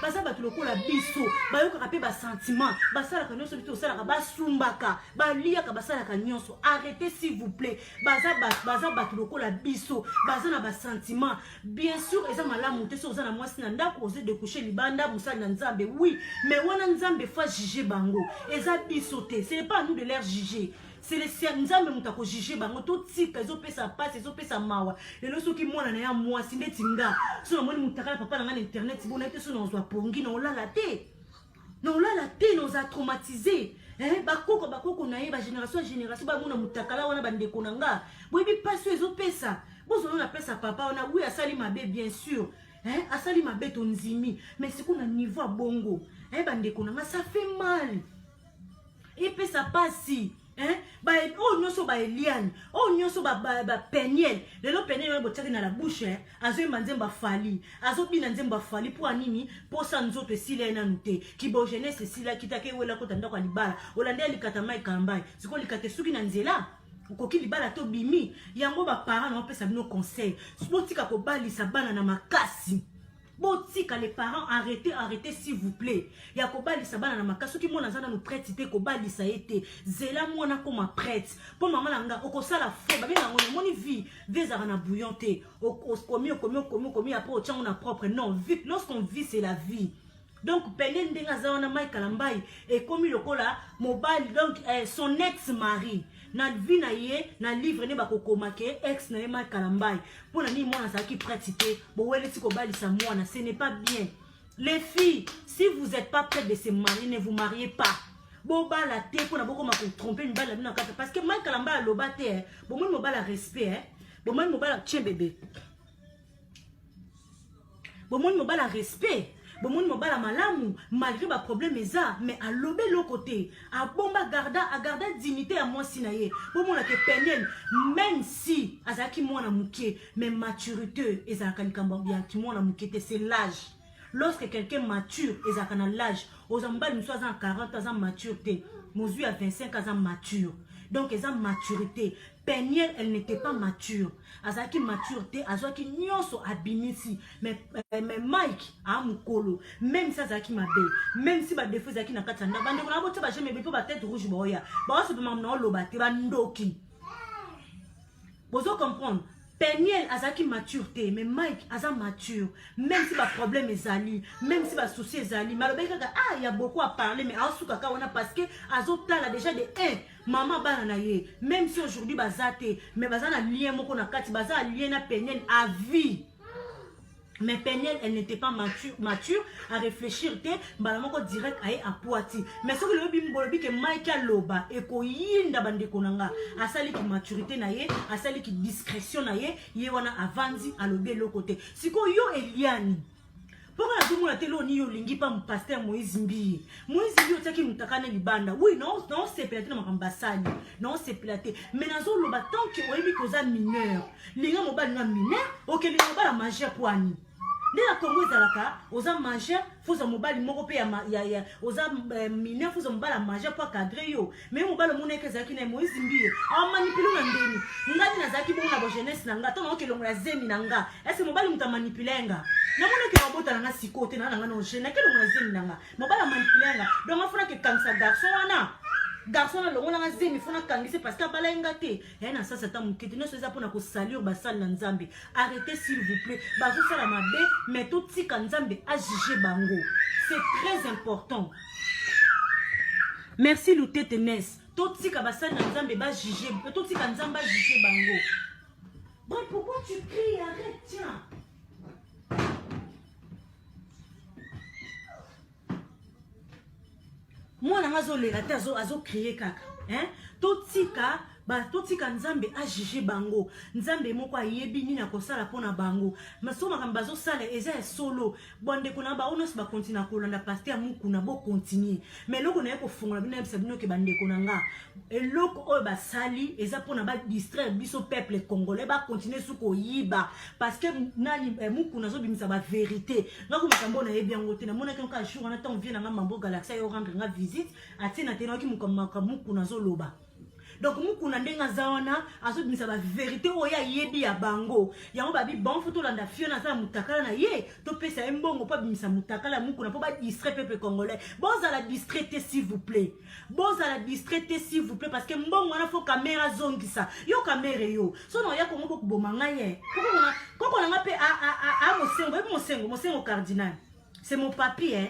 baza batu lokola biso bayoka pe ba sentiment basala ka nyonso bito sala ka basumbaka balia ka basala ka nyonso arrêtez s'il vous plaît baza batu lokola biso baza na ba sentiment bien sûr eza malamu te so za na mwasi na ndako oze de coucher libanda musala na nzambe oui mais wana nzambe fa juger bango eza biso te ce n'est pas à nous de leur juger. C'est les nzambe mutako juger bango to tika ezo pesa passe ezo pesa mawa lelo soki mwana na ya mwasi ndeti nga so na moni mutakala papa na internet bona ete so na ozwa pongi na olala te na oza traumatisé bakoko na ye ba génération ba mona mutakala wana bandeko na nga boyebi passe ezo pesa bozo na pesa papa wana oui asali mabe bien sûr asali mabe to nzimi mais c'est qu'on a niveau à bongo bandeko na nga ça fait mal et pesa passe oh nyoso ba Eliane oh nyoso ba Peniel lelo Peniel bo tsaki na la bouche azo manzemba fali azo bina nzemba fali pour anini pour sa nzoto esila na nute ki bo jeunesse esila kitake wela ko tanda kwa libala olande likata mai kambai siko likate suki na nzela ukoki libala to bimi yango ba parents na pesa bino conseil spotika ko balisa bana na makasi botika les parents arrêtez s'il vous plaît ya ko balisa bana na makasi ki mona zana no prêtre te ko balisa ete zela mona comme prêtre pour maman langa okosala fo ba bina ngoni moni vie vezara na bouillonté komi après o tchango na propre non vie lorsqu'on vit c'est la vie donc pene ndenga zaona mai kalambai et comme lokola mobile donc son ex-mari na vie na ye na livre ne bakokoma ke ex na ye mai kalambai pona ni mwana saki pratique bo wele tiko balisa mwana ce n'est pas bien les filles si vous êtes pas prêtes de se marier ne vous mariez pas bo bala te pona boko mako tromper une balle na kata parce que mai kalambai loba te bo mo bala respect bo mo bala tien bébé bo mo bala respect bon mon mobala malamu malgré ba problème eza mais à lobé l'autre côté à bomba garda dignité à moi sinaye bon mon la ke Peniel même si azaki mwana muke mais maturité ezaka likambo ya ki mwana muke c'est l'âge lorsque quelqu'un mature ezaka na l'âge aux ambali nous sommes en 40 ans maturité Mozu à 25 ans mature donc eza maturité Peniel elle n'était pas mature azaki maturité azaki nyonso abimisi mais Mike a mukolo même ça azaki mabe même si ba défaut azaki na katanda bande ko na botsa ba jamais beto ba tête rouge boya ba se bama na loba te ba ndoki bozo comprendre Peniel azaki maturité mais Mike aza mature même si ba problème ezali même si ba souci ezali malobe kaka il y a beaucoup à parler mais asuka ka wana parce que azota là déjà de 1 maman bana na ye même si aujourd'hui bazate mais bazana lien moko na kati baza lien na Peniel à vie mais Peniel elle n'était pas mature à réfléchir te balamoko direct aye à Poiti mais ce que le bimbolobi que Michael Loba et ko yinda bande konanga asali ki maturité na ye asali ki discrétion na ye wana avandi à lobe l'autre côté siko yo Eliani Pourquoi la tout le télé ni yolingi pas mon pasteur Moïse Mbi. Moïse Mbi otaki mutakane libanda. Oui, non, non c'est pélaté dans mambasani. Non c'est pélaté. Mais nazo lo ba tant que oyebi koza mineur. Linga mobali na mineur, OK linga mobali manger poani. Dès la Congo ezalaka, oza manger, faut za mobali moko pe ya oza mineur, faut za mobali manger pour cadrer yo. Mais mobali mona kezaki na Moïse Mbi. A manipuler na ndeni. Ngati nazaki bon na bo jeunesse na nga, tant que longola zemi na nga. Est-ce mobali muta manipulenga? Na mona ke mabota na sikote na nga no jeune, ke longola zemi na nga. Mobali manipulenga. Donc afuna ke kansa garçon wana. Garçon na longola nga zemi funa kangise parce que balenga te. Et na ça c'est un mukete no soza pona ko salir basal na nzambe. Arrêtez s'il vous plaît. Bazo sala mabe mais tout tika nzambe a jugé bango. C'est très important. Merci Lutete Nes. Tout tika basal na nzambe ba jugé, tout tika nzamba jugé bango. Bon pourquoi tu cries? Arrête tiens. Moi na ngazo le rata azo crier kaka hein totika nzambe a jugé bango nzambe moko ayebi nini akosala pona bango masoma kamba bazo sala eza solo bonde kuna ba onos ba continue kolanda pasteur mukuna bo continuer mais loko na yeko fungola bina bisa bino ke bande konanga eloko oyo ba sali eza pona ba distraire biso peuple congolais ba continuer suko yiba parce que nani mukuna zo bimisa ba vérité ngako makambo na yebi yango te na mona ke ka jour na temps vient na mambo galaxy yo rendre nga visite atina tena ki mukuna zo loba. Donc mukuna ndenga zawana azo bimisa ba vérité oya yebi ya bango yango babi bon photo landa fiona za mutakala na ye to pesa mbongo pa bimisa mutakala mukuna po ba distraire peuple congolais bon za la distraiter s'il vous plaît parce que mbongo wana faut caméra zongisa yo caméra yo so no ya kongo ko bomanga ye koko na ngape mosengo cardinal c'est mon papier hein.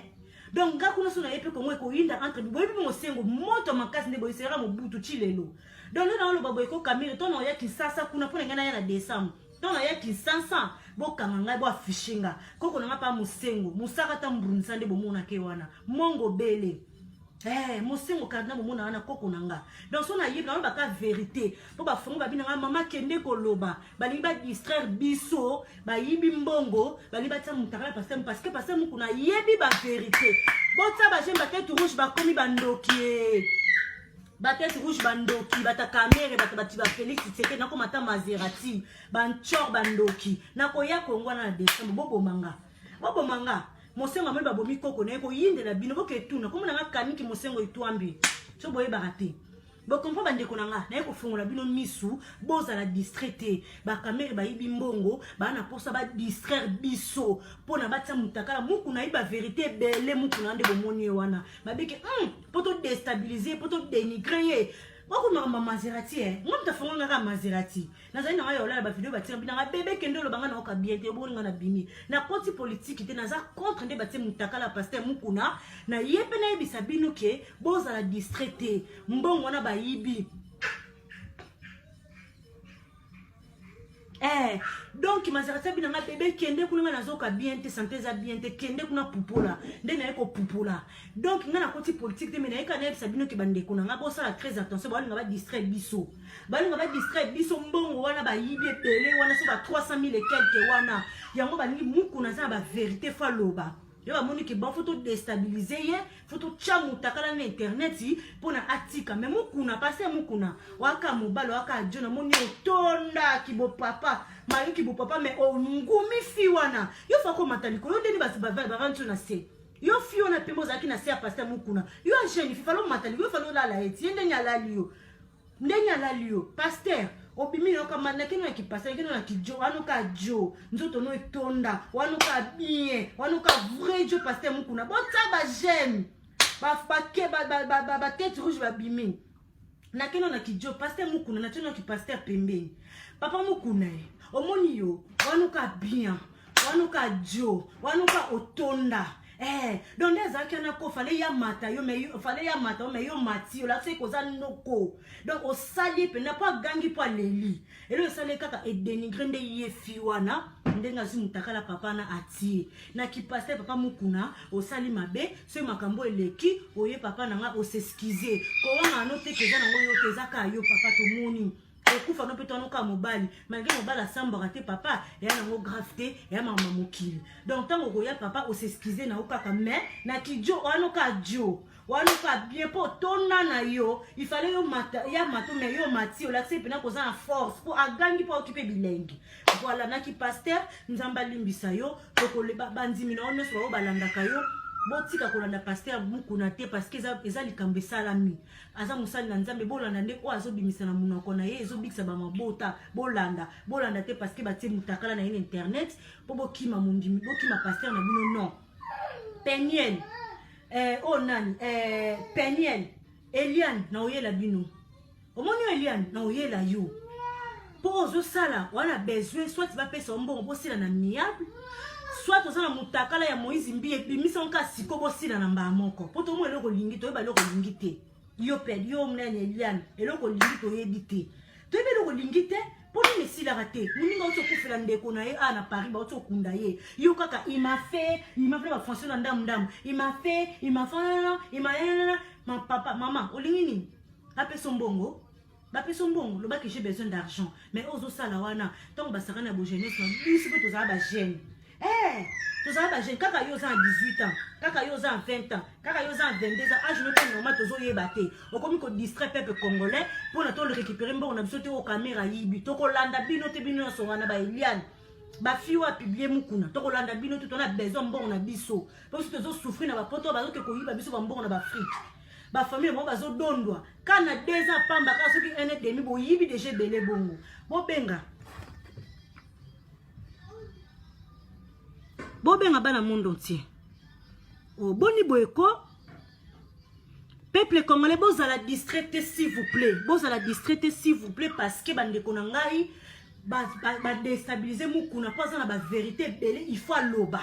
Donc ga kuna sona yepe kongo ko yinda entre boyebi mosengo moto makasi ne boyisera mobutu chilelo donc na lo babo ko kamera to no ya kisasa kuna pona ngana ya na décembre to no ya kisasa bo kanganga bo afishinga koko na ngapa mosengo musaka ta mbunza nde bomona ke wana mongo bele mosengo kadna bomona wana koko nanga donc sona yebi na ba ka vérité po ba fongo ba binanga mama kende ko loba balingi ba distraire biso ba yibi mbongo balingi ba tsa mutakala parce que mukuna yebi ba vérité bota ba jemba tête rouge ba komi bandoki ba tête rouge bandoki bata kamere bata ba Félix Tshisekedi nako mata Maserati banchor bandoki nako ya Kongo na décembre bobo manga mosengo ameli babomi koko na ko yindela bino boke tuna komo na kaniki mosengo itwambi so boye barate bo kompo bande konanga na ko fungola bino misu boza la distraité ba kamere ba yibi mbongo ba na posa ba distraire biso pona batia mutakala muku na iba vérité bele muku na nde bomoni wana babike poto déstabiliser poto dénigrer Wako mama Maserati ngom ta fonga ngaka Maserati nazali na yo la ba video batia bina bébé kendo lo banga na oka biete bolinga na bimi na koti politique te naza contre nde batia mutakala pasteur mukuna na yepe na yebisa bino ke boza la distraité mbongo na ba yibi donc Maserati bina nga bébé kende kuna na zoka bien te santé za bien te kende kuna pupola nde na yeko pupola donc nga na koti politique te mena yeka na yebisa bino ke bande kuna nga bosa la très attention ba nga ba distraire biso mbongo wana ba yibi ebele wana so ba 300 000 et quelques wana yango ba lingi mukuna za ba vérité fa loba yo ba moni ke bon photo déstabiliser ye photo chamu takala na internet pour na atika mais mukuna passer mukuna waka mobalo waka jona moni otonda kibo papa mari kibo papa mais ngumi fi wana yo fa ko mataliko yo ndeni basi ba vantu na se yo fi ona pembo zaki na se a passer mukuna yo a jeune fi fa lo mataliko yo fa lo la eti ndenya la liyo pasteur obimi no kama na kino ki pasteur kino na kijo wanuka jo nzoto no etonda wanuka bien wanuka vrai jo pasteur mukuna bota ba jeune ba tête rouge ba bimi na kino na kijo pasteur mukuna na kino ki pasteur pembeni papa mukuna omoni yo wanuka bien wanuka jo wanuka otonda donc les akana ko fallait ya mata yo mais fallait ya mata mais yo mati yo la c'est koza noko donc au sali pe na pas gangi pa leli et le sali kaka et dénigrer nde yefi wana ndenga zi mutakala papa na ati na ki passer papa mukuna au sali mabe ce makambo eleki oye papa nanga o s'excuser ko wana no te keza na yo tezaka yo papa to moni okufa no peut-on ka mobali malgré mobali asambaka te papa ya nango grave te ya mama mokili donc tango koya papa osexcuser na okaka mais na kijo wana ka dio wana ka bien po tona na yo il fallait yo mata ya mato mais yo mati olaxé pena koza en force pour agangi pour occuper bilengi voilà na ki pasteur nzamba limbisa yo tokole bandimi na ono so balandaka yo botika kolanda pasteur mukuna te parce que eza likambe salami aza musali na nzambe bolanda nde o azobimisa na munoko na ye ezobikisa ba mabota bolanda te parce que batie mutakala na internet po bokima mundimi bokima pasteur na bino non Peniel oh nani Peniel Eliane na oyela bino omoni Eliane na oyela yo po ozo sala wana besoin soit va pesa mbongo bosila na miable soit osana mutakala ya Moïse mbi ebimisa onka siko bosila na mbaa moko po to mo eloko lingi to yeba eloko lingi te yo pedi yo mnene Eliane eloko lingi to yebi te to yeba eloko lingi te po ni mesila rate muninga oto kufela ndeko na ye na Paris ba oto kunda ye yo kaka il m'a fait ba fonction na ndam il m'a fait ma papa maman olingini ape sombongo bapeso mbongo lo baki j'ai besoin d'argent mais ozo sala wana tant basaka na bo jeunesse biso pe tozala ba jeune tozala ba jeune kaka yo za 18 ans kaka yo za 20 ans kaka yo za 22 ans âge même normal tozo yeba te okomi ko distraire peuple congolais pour na to le récupérer mbongo na biso te o caméra yibi to ko landa bino te bino so wana ba Eliane ba fiwa publier mukuna to ko landa bino te to na besoin mbongo na biso parce que tozo souffrir na ba poto ba zo ke ko yiba biso ba mbongo na ba Afrique ba famille mo bazo dondwa kana 2 ans pamba ka soki 1 an et demi bo yibi déjà belé bongo bo benga bana monde entier oh boni boyeko peuple congolais bozala distraité s'il vous plaît parce que bande konangai ba déstabiliser mukuna pas na ba vérité belé il faut aloba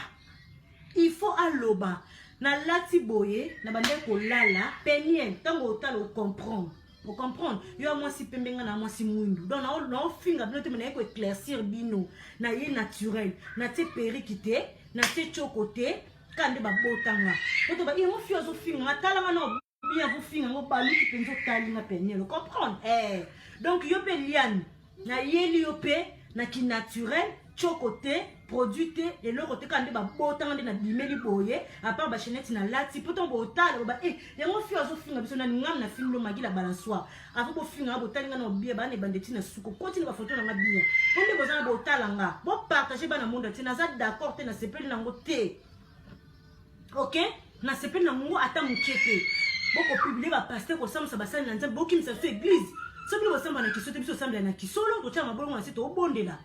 na lati boye na bande ko lala penien tango otalo comprendre pour comprendre yo moi si pembenga na moi si mwindu donc na finga bino te mena ko éclaircir bino na ye naturel na te perikité na te chokoté kande ba botanga oto ba yo fiozo finga tala ngana bien vous finga ngo balu ki penzo tali na penien comprendre donc yo pe liane na yeli yo pe na ki naturel chokoté produit et le côté quand ba botanga na bimeli boye à part ba chenette na lati poto botala ba yango fiozo finga biso na ngam na finlo magila balansoir avant bo finga botanga na bie ba ne bandeti na suko continue ba photo na ngabia ponde bozana botala nga bo partager ba na monde tina za d'accord te na sepeli na ngote OK na sepeli na ngo ata mukete boko publier ba pasteur ko samsa basali na nzambe boki misa su église soki bo samba na kisote biso samba na kisolo to tia mabolo na sito obondela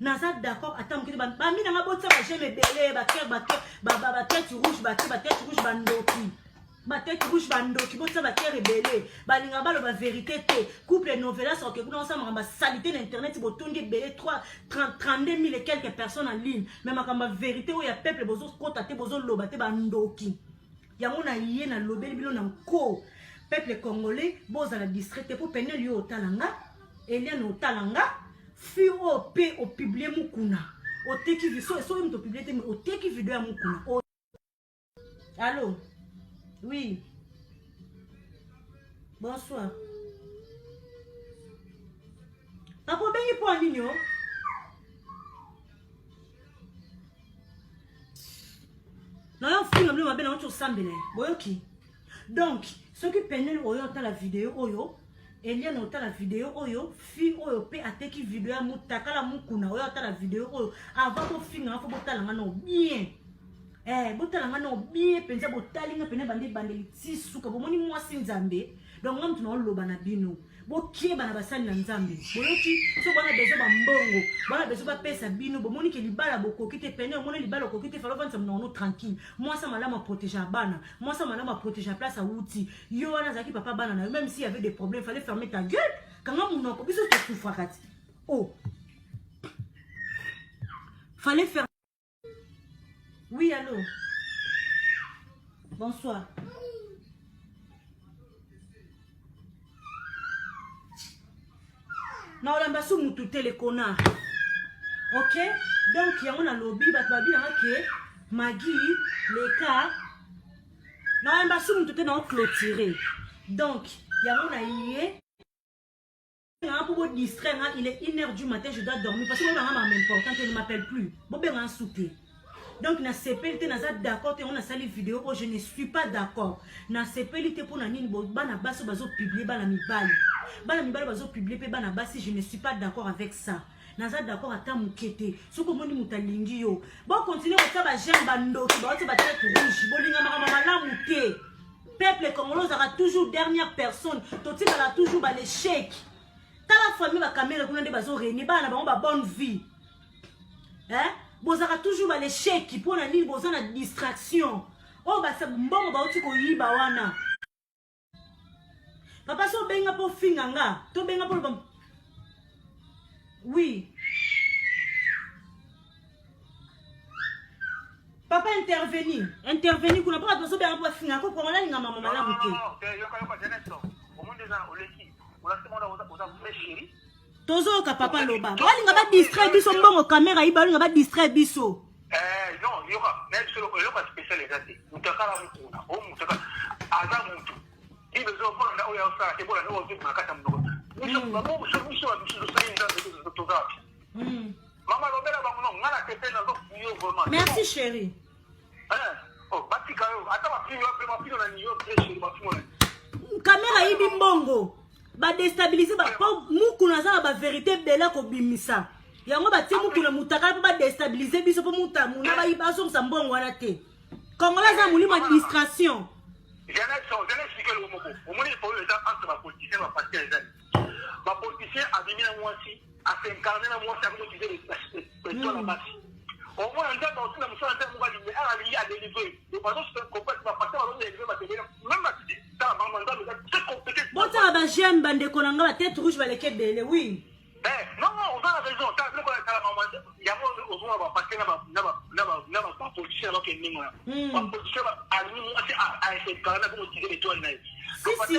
naza d'accord attends que ba mina nga botsa ba j'aime belé ba tête rouge ba tête rouge bandoki botsa ba tête belé ba linga ba lo ba vérité te couple novela so que kuna sama ba salité na internet botongi belé 32 000 et quelques personnes en ligne mais makamba vérité o ya peuple bozo kota te bozo loba te bandoki yango na yé na lobeli bino na ko peuple congolais boza la distraité pour peine lieu otalanga Eliane otalanga fi o pe o publier mukuna o teki vidéo so im to publier te o teki vidéo ya mukuna allô oui bonsoir papa bengi po aninyo na yo finga mle mabena ocho sambele boyoki donc ceux qui peine oyo ta la vidéo oyo Eliane ota la vidéo oyo fi oyo pe ateki vidéo ya mutakala mukuna oyo ota la vidéo oyo avant ko finga fo botalanga no bien botalanga no bien penza botalinga pene bande tisuka bomoni mwasi nzambe donc ngam tuna loba na bino bokie bana basali na nzambe boyoki so bana bezo ba mbongo bana bezo ba pesa bino bomoni ke libala bokoki te pene omona libala koki te falo vanza mna ono tranquille moi ça malama protéger bana moi ça malama protéger place à outil yo wana zaki papa bana na même s'il y avait des problèmes fallait fermer ta gueule quand on a biso te souffrati oh fallait faire oui allô bonsoir na olamba su mutu tele connard OK donc yango na lobby bat babi na ke magi les cas na olamba su mutu te na clôturer donc yango na yé Pour vous distraire, il est 1h du matin, je dois dormir parce que mon maman m'important, elle ne m'appelle plus. Bon, ben, un souper. Donc, na CPLT, na d'accord, on a sali vidéo, je ne suis pas d'accord. Na CPLT pour nani, bana baso bazo publier, bana mibali. Bana mibali bazo publier, pe bana basi, je ne suis pas d'accord avec ça. Naza d'accord à ta moukete. Ce que mon mutalingi yo. Bon, continuez à faire j'aime bando, qui va te battre rouge. Bolinga maramala mouté. Peuple congolais aura toujours dernière personne. Toti a toujours l'échec. La famille va caméra pour nous bazo réunir ba na ba bonne vie hein bozaka toujours ba l'échec pour na nini boza na distraction oh ba sa mbongo ba oti ko yiba wana papa so benga po finganga to benga po oui papa intervenir kuna pas to so benga po finga ko ko ngala ngama mama la muke tozo ka papa loba balinga ba distrait biso mbongo caméra yi balinga ba distrait biso non yoka mais solo yoka spécial ezate mutakala mukuna o mutaka aza mutu ibe zo bona na oya osala ke bona no ozo nakata mnoko miso wa miso sai nda toza mama lobela bango no ngala te pena zo yo vraiment merci chérie oh batika yo ata ba pino pe ma pino na niyo pe chérie ba pino caméra yi bimbongo ba déstabiliser ba mukuna za ba vérité bela ko bimisa yango ba ti mukuna mutaka ba déstabiliser biso po mutamu na ba yibaso mbongo wana te Congolais za mulima distraction j'en ai expliqué le moko au moins pour les entre ma politicien va passer les années ma politicien a venu na moisi a s'incarner na moisi avec les toi la base au moins un temps dans na musala nta mwa ligne a lié à délivrer le bateau se complète va passer à l'autre délivrer ma télé même ma télé ça maman dans le très compliqué bon ça ba j'aime bande konanga la tête rouge va les kebele oui non on a raison ça le ko la maman ya mo au moins va passer na politicien là que ningo la politicien a ni moi c'est à essayer de garder comme tirer les toiles là si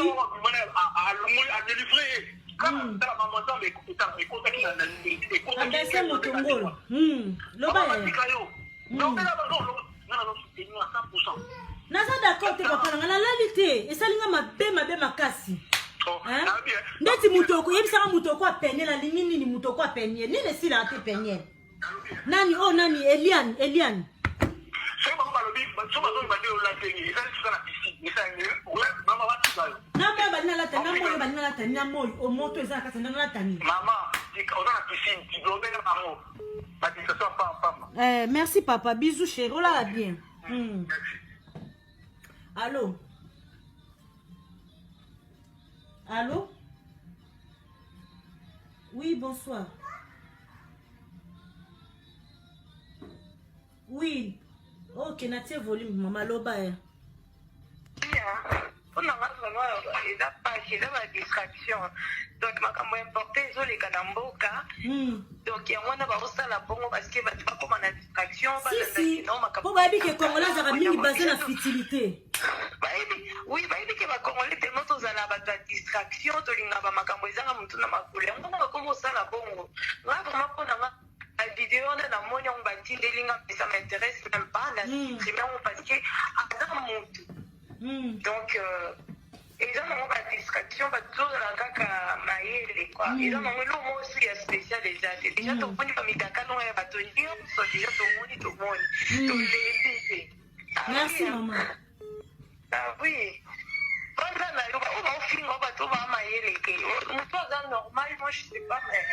à délivrer comme ça maman dans les écoute qui na c'est mon tongolo loba non c'est nous à 100%. Naza d'accord te papa na la réalité et ça linga mabe makasi hein ndeti mutoko yebisaka mutoko apene la lingini ni mutoko apene ni le sila ate penye nani oh nani Eliane c'est maman balobi so bazo bande o la tengi ça c'est na piscine ni ça maman va tout ça na ba banina la tani mo banina la tani na mo o moto eza ka tani na tani maman on a la piscine tu dois bien maman pas que ça soit pas merci papa bisous chérie on la bien allô allô oui bonsoir oui ok natie volume mama loba on a pas la distraction donc makambo importé ezoleka na mboka donc yango na baosala bongo parce que bato bakoma na distraction po bayebi ke congolais azaka mingi basé na futilité oui bayebi ke bacongolais tellement tozala bato ya distraction tolinga bamakambo ezanga motu na makolo yango na bakoma osala bongo nga vraiment mponanga la vidéo on a la moni on bâtit des lignes mais ça m'intéresse même pas la supprimer parce que aza motu donc ils ont une distraction bateau de la kaka maïle quoi ils ont un lot aussi spécial déjà tu connais pas mitaka non ya bateau ni so déjà tout le monde merci maman ah oui quand là on va finir on va tout va maïle que c'est normal moi je sais pas mais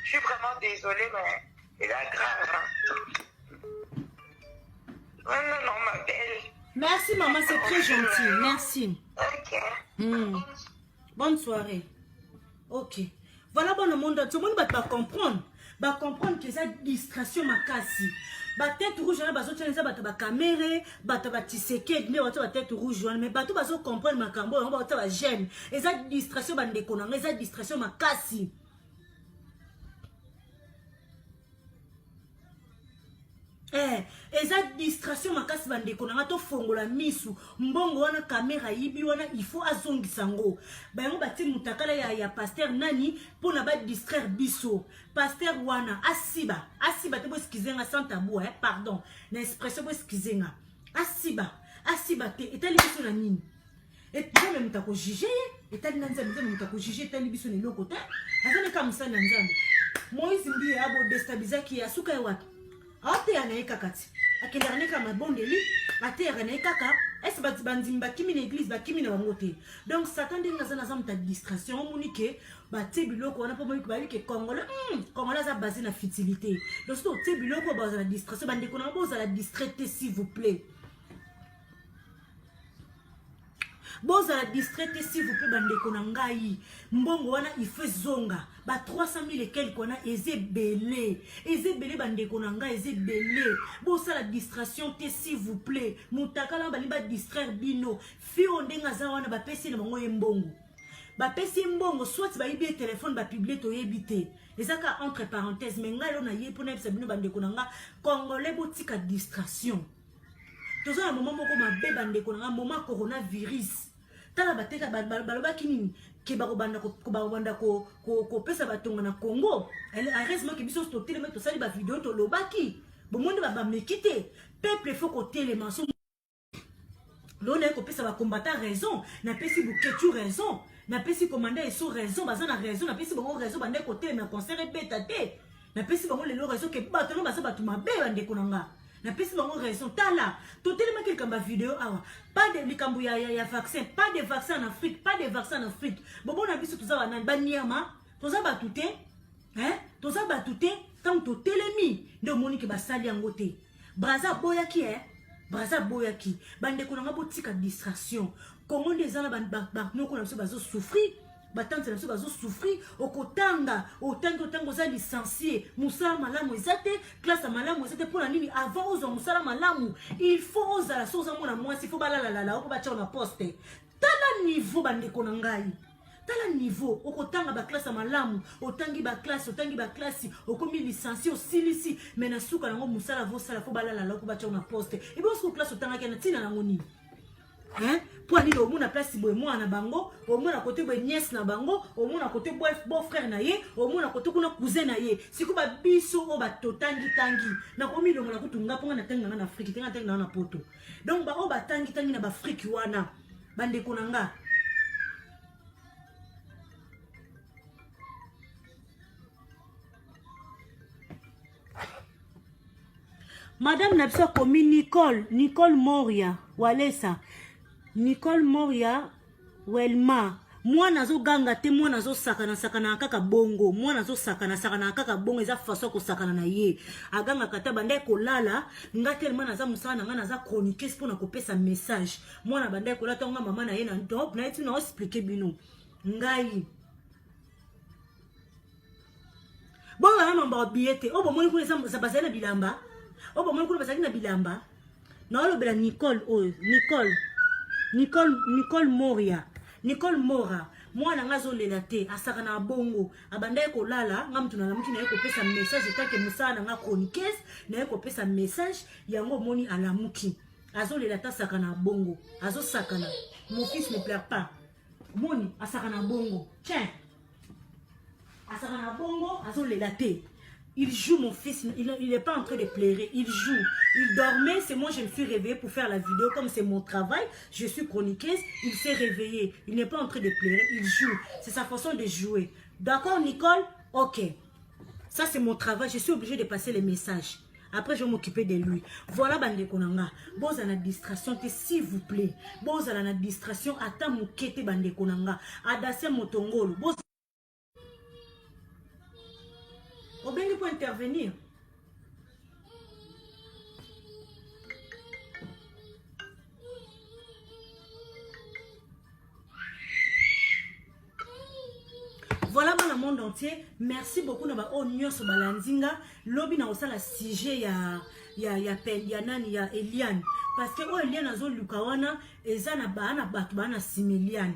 je suis vraiment désolée mais c'est la grave non ma belle. Merci maman, c'est très gentil. Merci. Ok. Bonne soirée. Ok. Voilà bon le monde. Tout le monde va comprendre. Va comprendre que c'est distraction makasi. Ba tête rouge na bazo tshana ba ta caméra, ba ta tiseke, ne ba tête rouge mais ba to bazo comprendre makambo, ba ta ba j'aime. Et ça distraction ba ndeko na, ça distraction makasi. eza distraction makasi bandeko nanga to fongola misu mbongo wana kamera yibi wana il faut azongisa ngo bayango bati mutakala ya pasteur nani pona ba distraire biso pasteur wana asiba te bo excuser nga sans tabou pardon na expression bo excuser nga asiba te etali biso na nini et toi même ta ko juger etali na nzambe nzambe moto akojuge etali biso na eloko te azali kaka mosali na nzambe. Moïse mbiye abodestabilizaki ye asuka ye wapi aoteya na ye kaka ti akendaka ne kaka mabondeli ateyaka na ye kaka ese bandimi bakimi na église bakimi na bango te. Donc Satan ndenge aza naza moto ya distraction omoni ke batie biloko wana mpo moyiki bayebi ke congolais aza basé na futilité. Donc soki otie biloko bazala distraction bandeko na bozala distraité s'il vous plaît. Bozala distraité s'il vous plaît bandeko na ngai. Mbongo wana il fait zonga ba 300 000 et quelques wana eze belé bandeko na ngai eze belé. Bozala distraction te s'il vous plaît. Mutakala bali ba distraire bino fi ondenga za wana ba pesi na bango mbongo. Ba pesi mbongo soit ba yibi téléphone ba publier to yebité. Ezaka entre parenthèses mais ngai lo na ye pona bisa bino bandeko na nga congolais botika distraction. Toza na moment moko mabe bandeko na nga moment coronavirus. Tala bateka balobaki nini ke bakobanda ko pesa batonga na Congo. Heureusement ke biso to telema to sali ba vidéo to lobaki. Bomonde ba mekite. Peuple faut ko telema so. Lona ko pesa ba combattant raison, na pesi buketu raison, na pesi commandant eso raison, bazana raison, na pesi bango raison bande ko telema concert beta te. Na pesi bango le raison ke bato no basa batu mabe bande ko nanga. Na pesi bango raison tala to telema quelqu'un ba vidéo awa pas de likambu ya vaccin, pas de vaccin en Afrique, pas de vaccin en Afrique. Bobo na biso toza wana baniama toza batute toza batute tant to telemi ndo moni ke basali yango te. Braza boyaki Braza boyaki bande ko nanga botika distraction. Comment des ana noko na biso bazo souffrir batante na biso bazo souffrir okotanga otango za licencié musala malamu ezate classe malamu ezate pour la nini avant ozo musala malamu il faut ozala soza mona mwasi faut balala oko bacha na poste tala niveau bande ko ngai tala niveau okotanga ba classe malamu otangi ba classe okomi licencié osilisi mais na suka nango musala vo sala faut balala oko bacha na poste et bon ce classe otanga kana tina na ngoni pour aller au monde à place boy moi na bango au monde à côté boy nièce na bango au monde à côté boy beau frère na ye au monde à côté kuna cousin na ye si ko ba biso o ba totangi tangi na komi longo na kutunga ponga na tanga na Afrique tanga na poto donc ba o ba tangi na ba Afrique wana bande konanga. Madame Napsa komi Nicole Moria Walesa Nicole Moria Welma moi nazo ganga te moi nazo sakana kaka bongo moi nazo sakana kaka bongo eza façon ko sakana na ye aganga kata bande ko lala ngate tellement naza musana nga naza chroniquer pour na kopesa message moi na bande ko lata nga mama na ye na top na eti na expliquer bino ngai bongo na mamba biete o bomoni ko za bazela bilamba o bomoni ko bazali na bilamba na lo bela Nicole Moria Nicole Mora moi na ngazo lelate asaka na bongo abanda ko lala ngamtu na lamuki na yeko pesa message take musana nga chroniqueuse na yeko pesa message yango moni alamuki azo lelata saka na bongo azo sakana mon fils ne pleure pas moni asaka na bongo tiens asaka na bongo azo lelate. Il joue mon fils, il n'est pas en train de pleurer, il joue. Il dormait, c'est moi je me suis réveillée pour faire la vidéo, comme c'est mon travail, je suis chroniqueuse, il s'est réveillé. Il n'est pas en train de pleurer, il joue. C'est sa façon de jouer. D'accord Nicole? Ok. Ça c'est mon travail, je suis obligée de passer les messages. Après je vais m'occuper de lui. Voilà bande konanga. Boza na distraction s'il vous plaît. Boza na distraction ata mukete bande konanga. Adase motongolo. Boza Obengi pour intervenir. Voilà dans le monde entier. Merci beaucoup na ba onyo so balanzinga. Lobi na osala sujet ya Eliane parce que Eliane azo lukawana ezana bana batu bana similiane.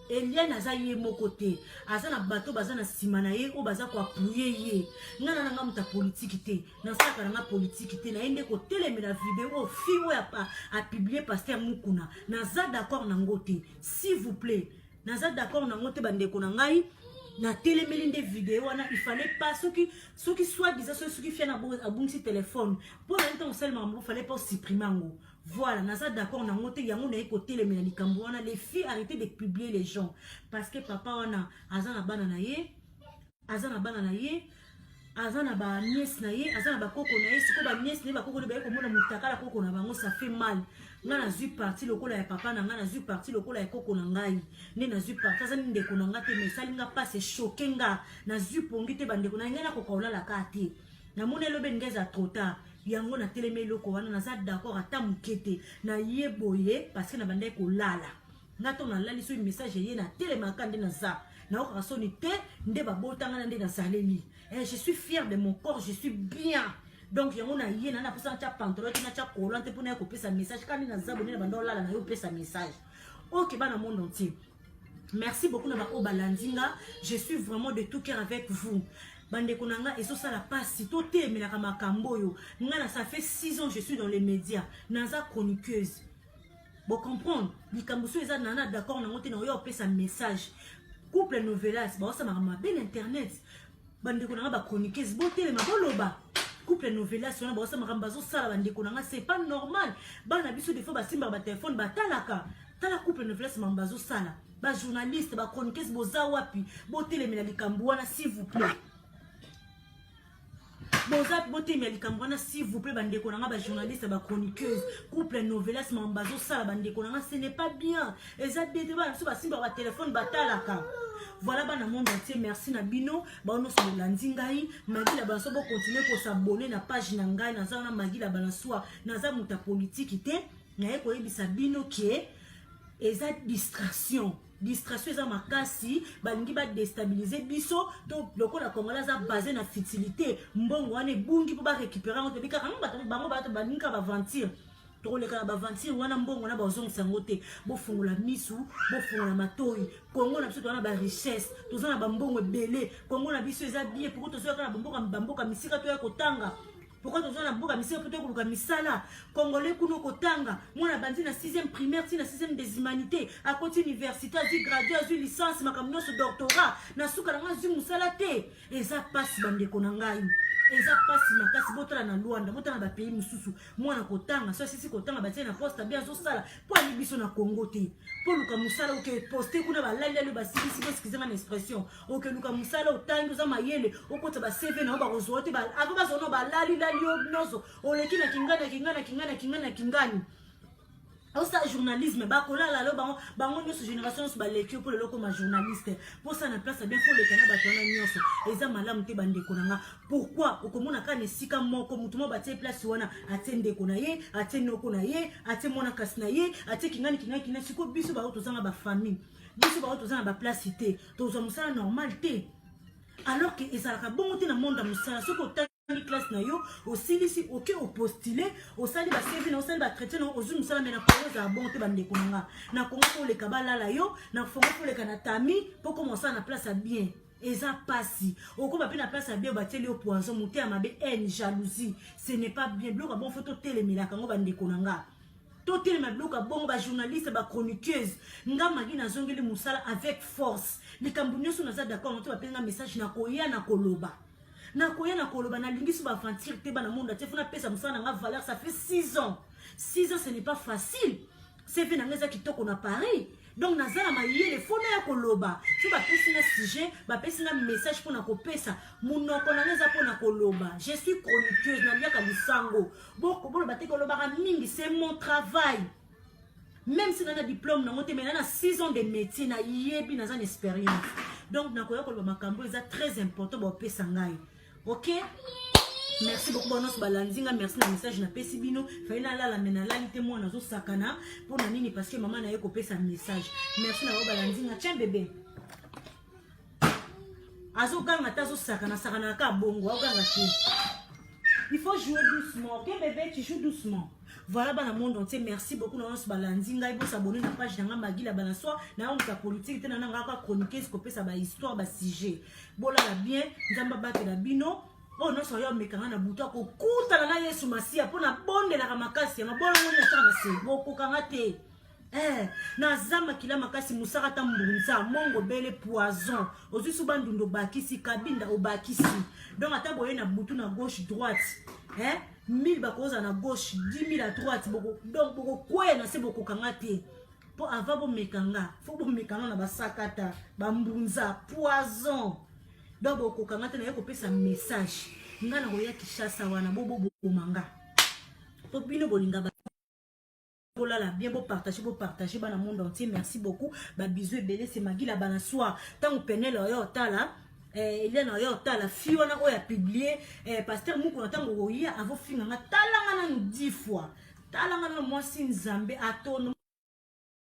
Eliane aza ye mokote azana bato bazana simana ye o baza ko appuyer ye ngana nanga muta politique te na saka nanga politique te na ende ko telemela vidéo fi o ya pa a publier pasteur Mukuna naza d'accord na ngote s'il vous plaît naza d'accord na ngote bande ko na ngai na téléméline des vidéos, il fallait pas ceux qui soit disant ceux qui font un bon téléphone. Pour l'instant seulement, il fallait pas supprimer. Voilà, naza d'accord, na ngote yango na écouter les ménalikambo, les filles arrêtez de publier les gens parce que papa wana azana bana na ye, azana bana na ye, azana ba nièce na ye, azana ba koko na ye, siko ba nièce na ba koko ba ko mona mutaka la koko na bango ça fait mal. Nga na zu parti lokola ya papa na nga na zu parti lokola ya koko na ngai. Ne na zu parti ça ni ndeko na nga te mais ça linga pas c'est choqué nga na zu pongi te bandeko na nga na kokola la kati. Na mona lobe ngeza trop tard. Yango na teleme loko wana naza d'accord ata mukete na yeboye parce que na bande ko lala na to na lali so message ye na telema kande na za na o rasoni te nde ba botanga na nde na saleli je suis fier de mon corps, je suis bien. Donc yango na ye na posa cha pantalon na cha collant te pona ko pesa message kandi na za bonela bando lala na yo pesa message. OK bana monde entier. Merci beaucoup na ba obalandinga, je suis vraiment de tout cœur avec vous. Bande konanga et ça la passe tout mais la makamboyo ngana ça fait 6 ans je suis dans les médias naza chroniqueuse bon comprendre likambuso eza nana d'accord na ngote na yo pesa message couple novelas ba ça mama ben internet bande konanga ba chroniqueuse botelema boloba couple novelas on ba ça mama bazo sala bande konanga c'est pas normal bana biso des fois ba simba ba téléphone ba talaka tala couple novelas mama bazo sala ba journaliste ba chroniqueuse boza wapi botelema likambu wana s'il vous plaît. Bonzap boté mais likamwana s'il vous plaît bande konanga ba journaliste ba chroniqueuse couple novelas mambazo sala bande konanga ce n'est pas bien eza dédé ba so ba simba ba téléphone batalaka voilà bana monde entier merci na bino ba ono so landingai magi la baso bo continuer ko s'abonner na page na ngai na za na magi la balansoa na za muta politique te na eko yebisa bino ke eza distraction eza makasi balingi ba déstabiliser biso to lokola kongola za basé na futilité mbongo wana bungi po ba récupérer ngote bika bango ba baninga ba ventir to le kala ba ventir wana mbongo na ba ozongisa ngote bo fungula misu bo fungula matoi kongo na biso to wana ba richesse to za na ba mbongo ebele kongo na biso eza bien pour to zo kala bamboka misika to ya kotanga. Pourquoi tu as un bouc à misère plutôt que le misala congolais kuno kotanga moi na bandi na 6e primaire ti na 6e des humanités à côté université a dit gradué a eu licence makamno ce doctorat na suka na zu musala te eza passe bande konangai eza passe makasi botala na Luanda botala na ba pays mususu moi na kotanga so sisi kotanga batie na poste bien zo sala po ali biso na Congo te po luka musala oke poster kuna ba lali le ba sisi excusez-moi l'expression oke luka musala otangi za mayele okota ba CV na ba rozote ba abo ba zono ba lali nozo oleki na kingani au ça journalisme ba kolala lo bango nyoso génération so ba lecture pour le loko ma journaliste pour ça na place bien faut le kana ba tona nyoso eza malamu te bande konanga pourquoi okomona kana sika moko mutumo ba tie place wana atende kona ye atende kona ye atemona kasina ye atie kingani siko biso ba otozanga ba famille biso ba otozanga ba place te tozo musala normal te alors que ezalaka bongo te na monde musala soko classe na yo aussi ici OK au postuler au sali ba CV na au sali ba traiter na ozu musala mena ko za bon te bande konanga na kongo ko le kabala la yo na fongo ko le kana tami pour commencer na place à bien eza pasi oko ba pe na place à bien ba teli au poison monter à mabe haine jalousie ce n'est pas bien bloka bon photo telemela kango bande konanga to telema bloka bon ba journaliste ba chroniqueuse ngama gi na zongeli musala avec force likambu nyoso na za d'accord on te ba pe na message na koya na koloba na koya na koloba na lingisu ba aventure te bana monde te funa pesa musana nga valeur ça fait 6 ans ce n'est pas facile c'est fait na ngeza kitoko na Paris donc nazala mayele fona ya koloba so ba pesi na sujet ba pesi na message pona ko pesa munoko na ngeza pona koloba je suis chroniqueuse na liaka lisango boko bolo ba te koloba ka mingi c'est mon travail même si na diplôme na ngote mais na 6 ans de métier na yebi na zan expérience donc na koya koloba makambo eza très important ba pesa ngai. OK? Merci beaucoup bonos balandinga merci na message na pesibino faina la mena la lité moi nazo sakana pour na nini parce que maman na yeko pesa message merci na balandinga tiens bébé azo ganga tazo sakana ka bongo ganga ti il faut jouer doucement OK bébé tu joues doucement. Voilà bana monde entier merci beaucoup na nos balandinga ibo s'abonner na page na magi la balansoa na on ta politique tena nga ka chroniquer ko pesa ba histoire ba sujet bola la bien nzamba bate la bino oh non soyo mekanga na buto ko kuta na Yesu masia pona bonde la makasi ya mabolo ngoni na tanga se boko kanga te naza makila makasi musaka ta mbunza mongo bele poison ozwi so bandundo bakisi kabinda obakisi donc ata boye na butu na gauche droite 1000 bakoza na gauche 10 000 à droite donc boko kwena na se boko kanga te po ava bo mekanga fo bo mekanga na basakata bambunza poison donc boko kanga te na yeko pesa message ngana ko ya Kishasa wana bobo manga po bino bolinga là bien beau partager dans le monde entier. Merci beaucoup. Ba bisous et belé c'est Magui la bana soir. Tant on peine là yo tala il est là yo tala fi on a publié pasteur Mouko tant on ya avant fin nga tala ngana 10 fois. Tala ngana moi si nzambe aton.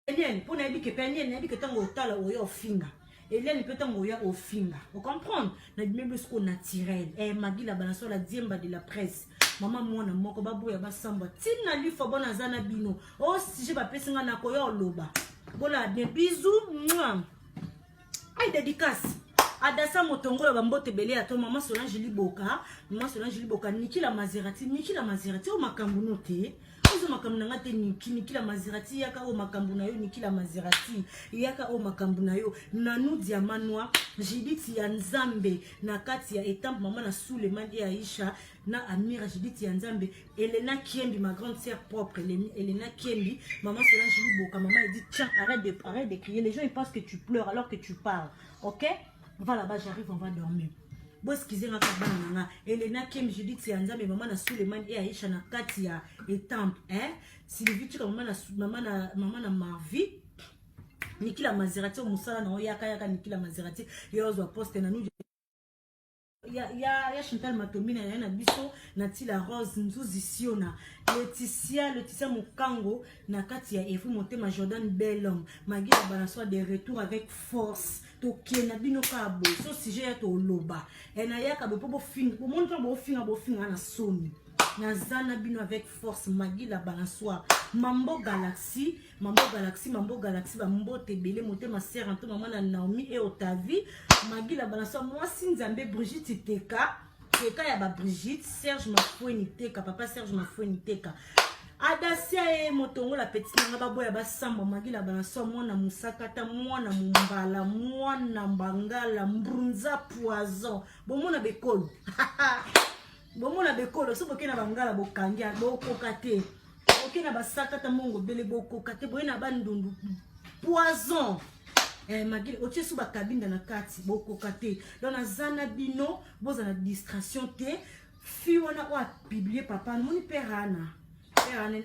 Eliane pour na bi ke penien na bi ke tant on tala o yo finga. Eliane peut tant on ya o finga. Vous comprenez? Na même ce qu'on naturel. Magui la bana soir la diemba de la presse. Maman mwana moko babu ya basamba tina lifa bona zana bino o si je ba pesinga na koyo loba bola de bisous mwa ay dédicace adasa motongola bambote belé ato maman Solange Liboka Nikila Maserati o makambu note ozo makambu nanga te Nikila Maserati yaka o makambu na yo Nikila Maserati yaka o makambu na yo nanu diamanwa Judith ya Nzambe na kati ya etampe maman na Suleiman et Aisha na Amira Judith ya Nzambe Elena Kiembi ma grande sœur propre Elena Kiembi maman Solange Liboka maman elle dit tiens arrête de crier les gens ils pensent que tu pleures alors que tu parles OK va là-bas j'arrive on va dormir bo excusez nga kabana nga Elena Kiembi Judith ya Nzambe maman na Suleiman et Aisha na kati ya etampe Sylvie tu maman na Marvi Nikila Maserati musala na yaka Nikila Maserati yozo poste na nous ya Chantal Matomina ya na biso na Tila Rose Nzuzi Siona Laetitia Mukango na kati ya Efu Motema Jordan Bellhomme Magui la balançoire de retour avec force to kena bino kabo so sujet ya to loba na yaka bo fin bo montra bo finga na somi na zana bino avec force Magui la balançoire Mambo Galaxy Mambo Tebele Motema Seranto maman na Naomi et Otavi Magui la balançoire moi Sinzambe Brigitte Teka ya ba Brigitte Serge Mafoueni Teka papa Serge Mafoueni Teka Adasia e motongo la petite nanga baboya basamba Magui la balançoire mwana musakata mwana mumbala mwana mbangala mbrunza poison bomona bekolo bomona bekolo so bokena bangala bokangia bokokate okena basakata mongo bele bokokate boyena bandundu poison Magui otie sous ba cabine na kati bokokate dans na zana bino boza na distraction te fi wana wa publier papa moni perana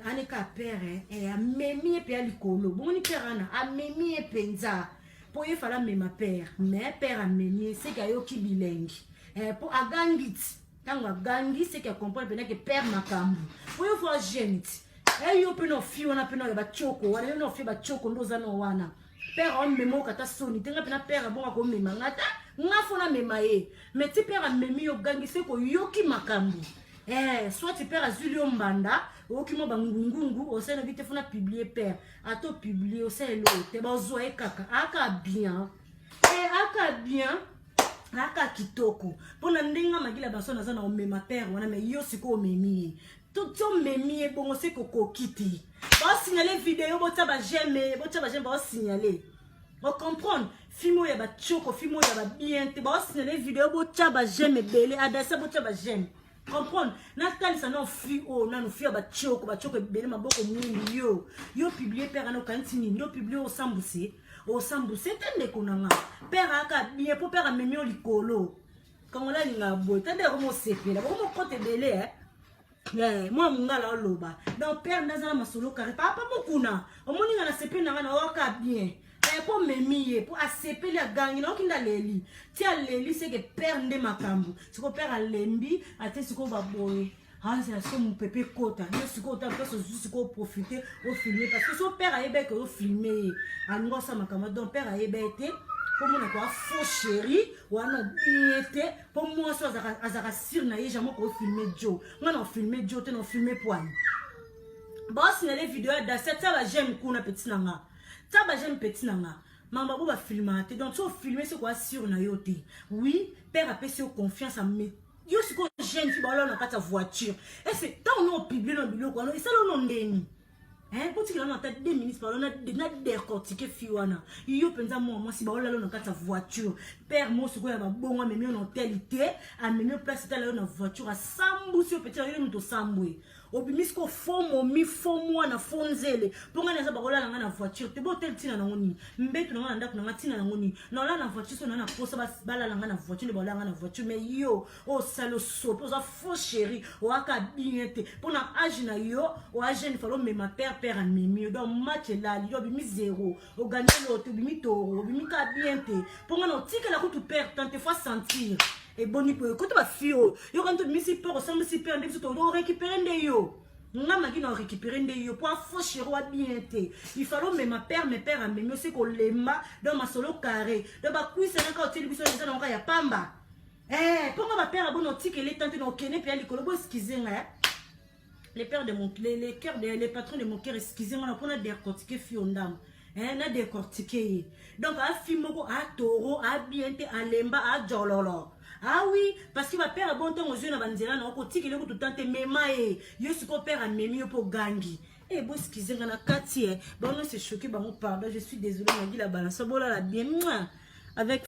aneka père amemi pe alikolo moni perana amemi penza po ye fala mema père mais père amemi c'est kayo ki bilengi po agangit tango agangi c'est que comprendre pena que père makambu po yo fo genit yo peno fi wana peno ba choko wana no fi ba choko ndoza no wana père on memo kata soni tenga pena père bon ko mema ngata ngafona mema ye mais ti père amemi yo gangi c'est ko yoki makambu soit tu père azulio mbanda okimo bangungungu osena vite fona publier père ato publier osena lo te bazo e kaka aka bien aka kitoko pona ndinga Magui baso naza na omema père wana mais yo siko omemi tout memi bongo se koko kiti ba signaler vidéo bota ba j'aime ba signaler on comprendre filmo ya ba choko filmo ya ba bien te ba signaler vidéo bota ba j'aime belé adasa bota ba j'aime comprendre na kalisa na fi o na no fi ba choko belé maboko mwindi yo publier père na kantini ndo publier au sambuse tende konanga père aka bien pour père memi o likolo quand on a linga boy tende ko mo sepela ko mo kote belé moi mungala oloba donc père ndazala masolo kare papa mokuna omoninga na sepela na waka bien pour memiye pour asepeli a gangi na okinda leli tia leli c'est que père nde makambu siko père alembi ate siko baboye c'est ce mon pépé kota yo siko ta parce que siko profiter au filmer parce que son père a ébé que au filmer alongo sa makambu donc père a ébé te pour mon quoi faux chéri wana biete pour moi so azaka sir na ye jamais ko filmer Joe ngana filmer Joe te no filmer poigne boss na les vidéos da cette ça va j'aime kuna petit nanga ça va j'aime petit nanga maman bo ba filmer te donc so filmer c'est quoi sur na yo te oui père a payé confiance à me yo ce que j'aime fi ba na kata voiture et c'est tant on publie no biloko no et ça no ndeni Pour que l'on a 2 minutes, on a décortiqué Fiona. Il y a plein de moi, si on a la voiture. Père, moi, ce qu'on a bon, on a mis en hôtelité, on a mis en place dans voiture à Sambou, si on peut dire, on a Sambou. Obimisco fomo mi fomo na fonzele ponga na bakola nga na voiture te botel tina na ngoni mbeto na ndako na tina na ngoni na la na voiture so na posa bala nga na voiture le bala nga na voiture mais yo o salo so posa faux chéri o aka bien te pona âge na yo o âge ne falo mais ma père a mimi donc match là yo bimi 0 o gagner l'autre bimi toro bimi ka bien te ponga no tika la ko tu père tant te fois sentir. Et bon, quand tu vas fio, yo quand tu mets peur, ça me si peur, tu dois récupérer des yo. Nga magi na récupérer des yo pour faux chéro bien té. Il fallait mais ma père a même c'est qu'on lema dans ma solo carré. De ba kuisa na ka hôtel biso na nga ya pamba. Pourquoi ma père a bon tique il est tenté no kene puis ali kolobo excusez nga. Les pères de mon les patrons de mon cœur excusez moi pour na décortiquer fiondam. Na décortiquer. Donc a fimoko a toro a bien té a lemba a jololo. Ah oui, parce que ma père a bon temps aux yeux na banzela na ko tiki le ko tout tante mema yo si ko père a memi yo pour gangi. Bon excusez moi na kati bon non c'est choqué ba mon pardon, je suis désolée na dit la balance bola la bien avec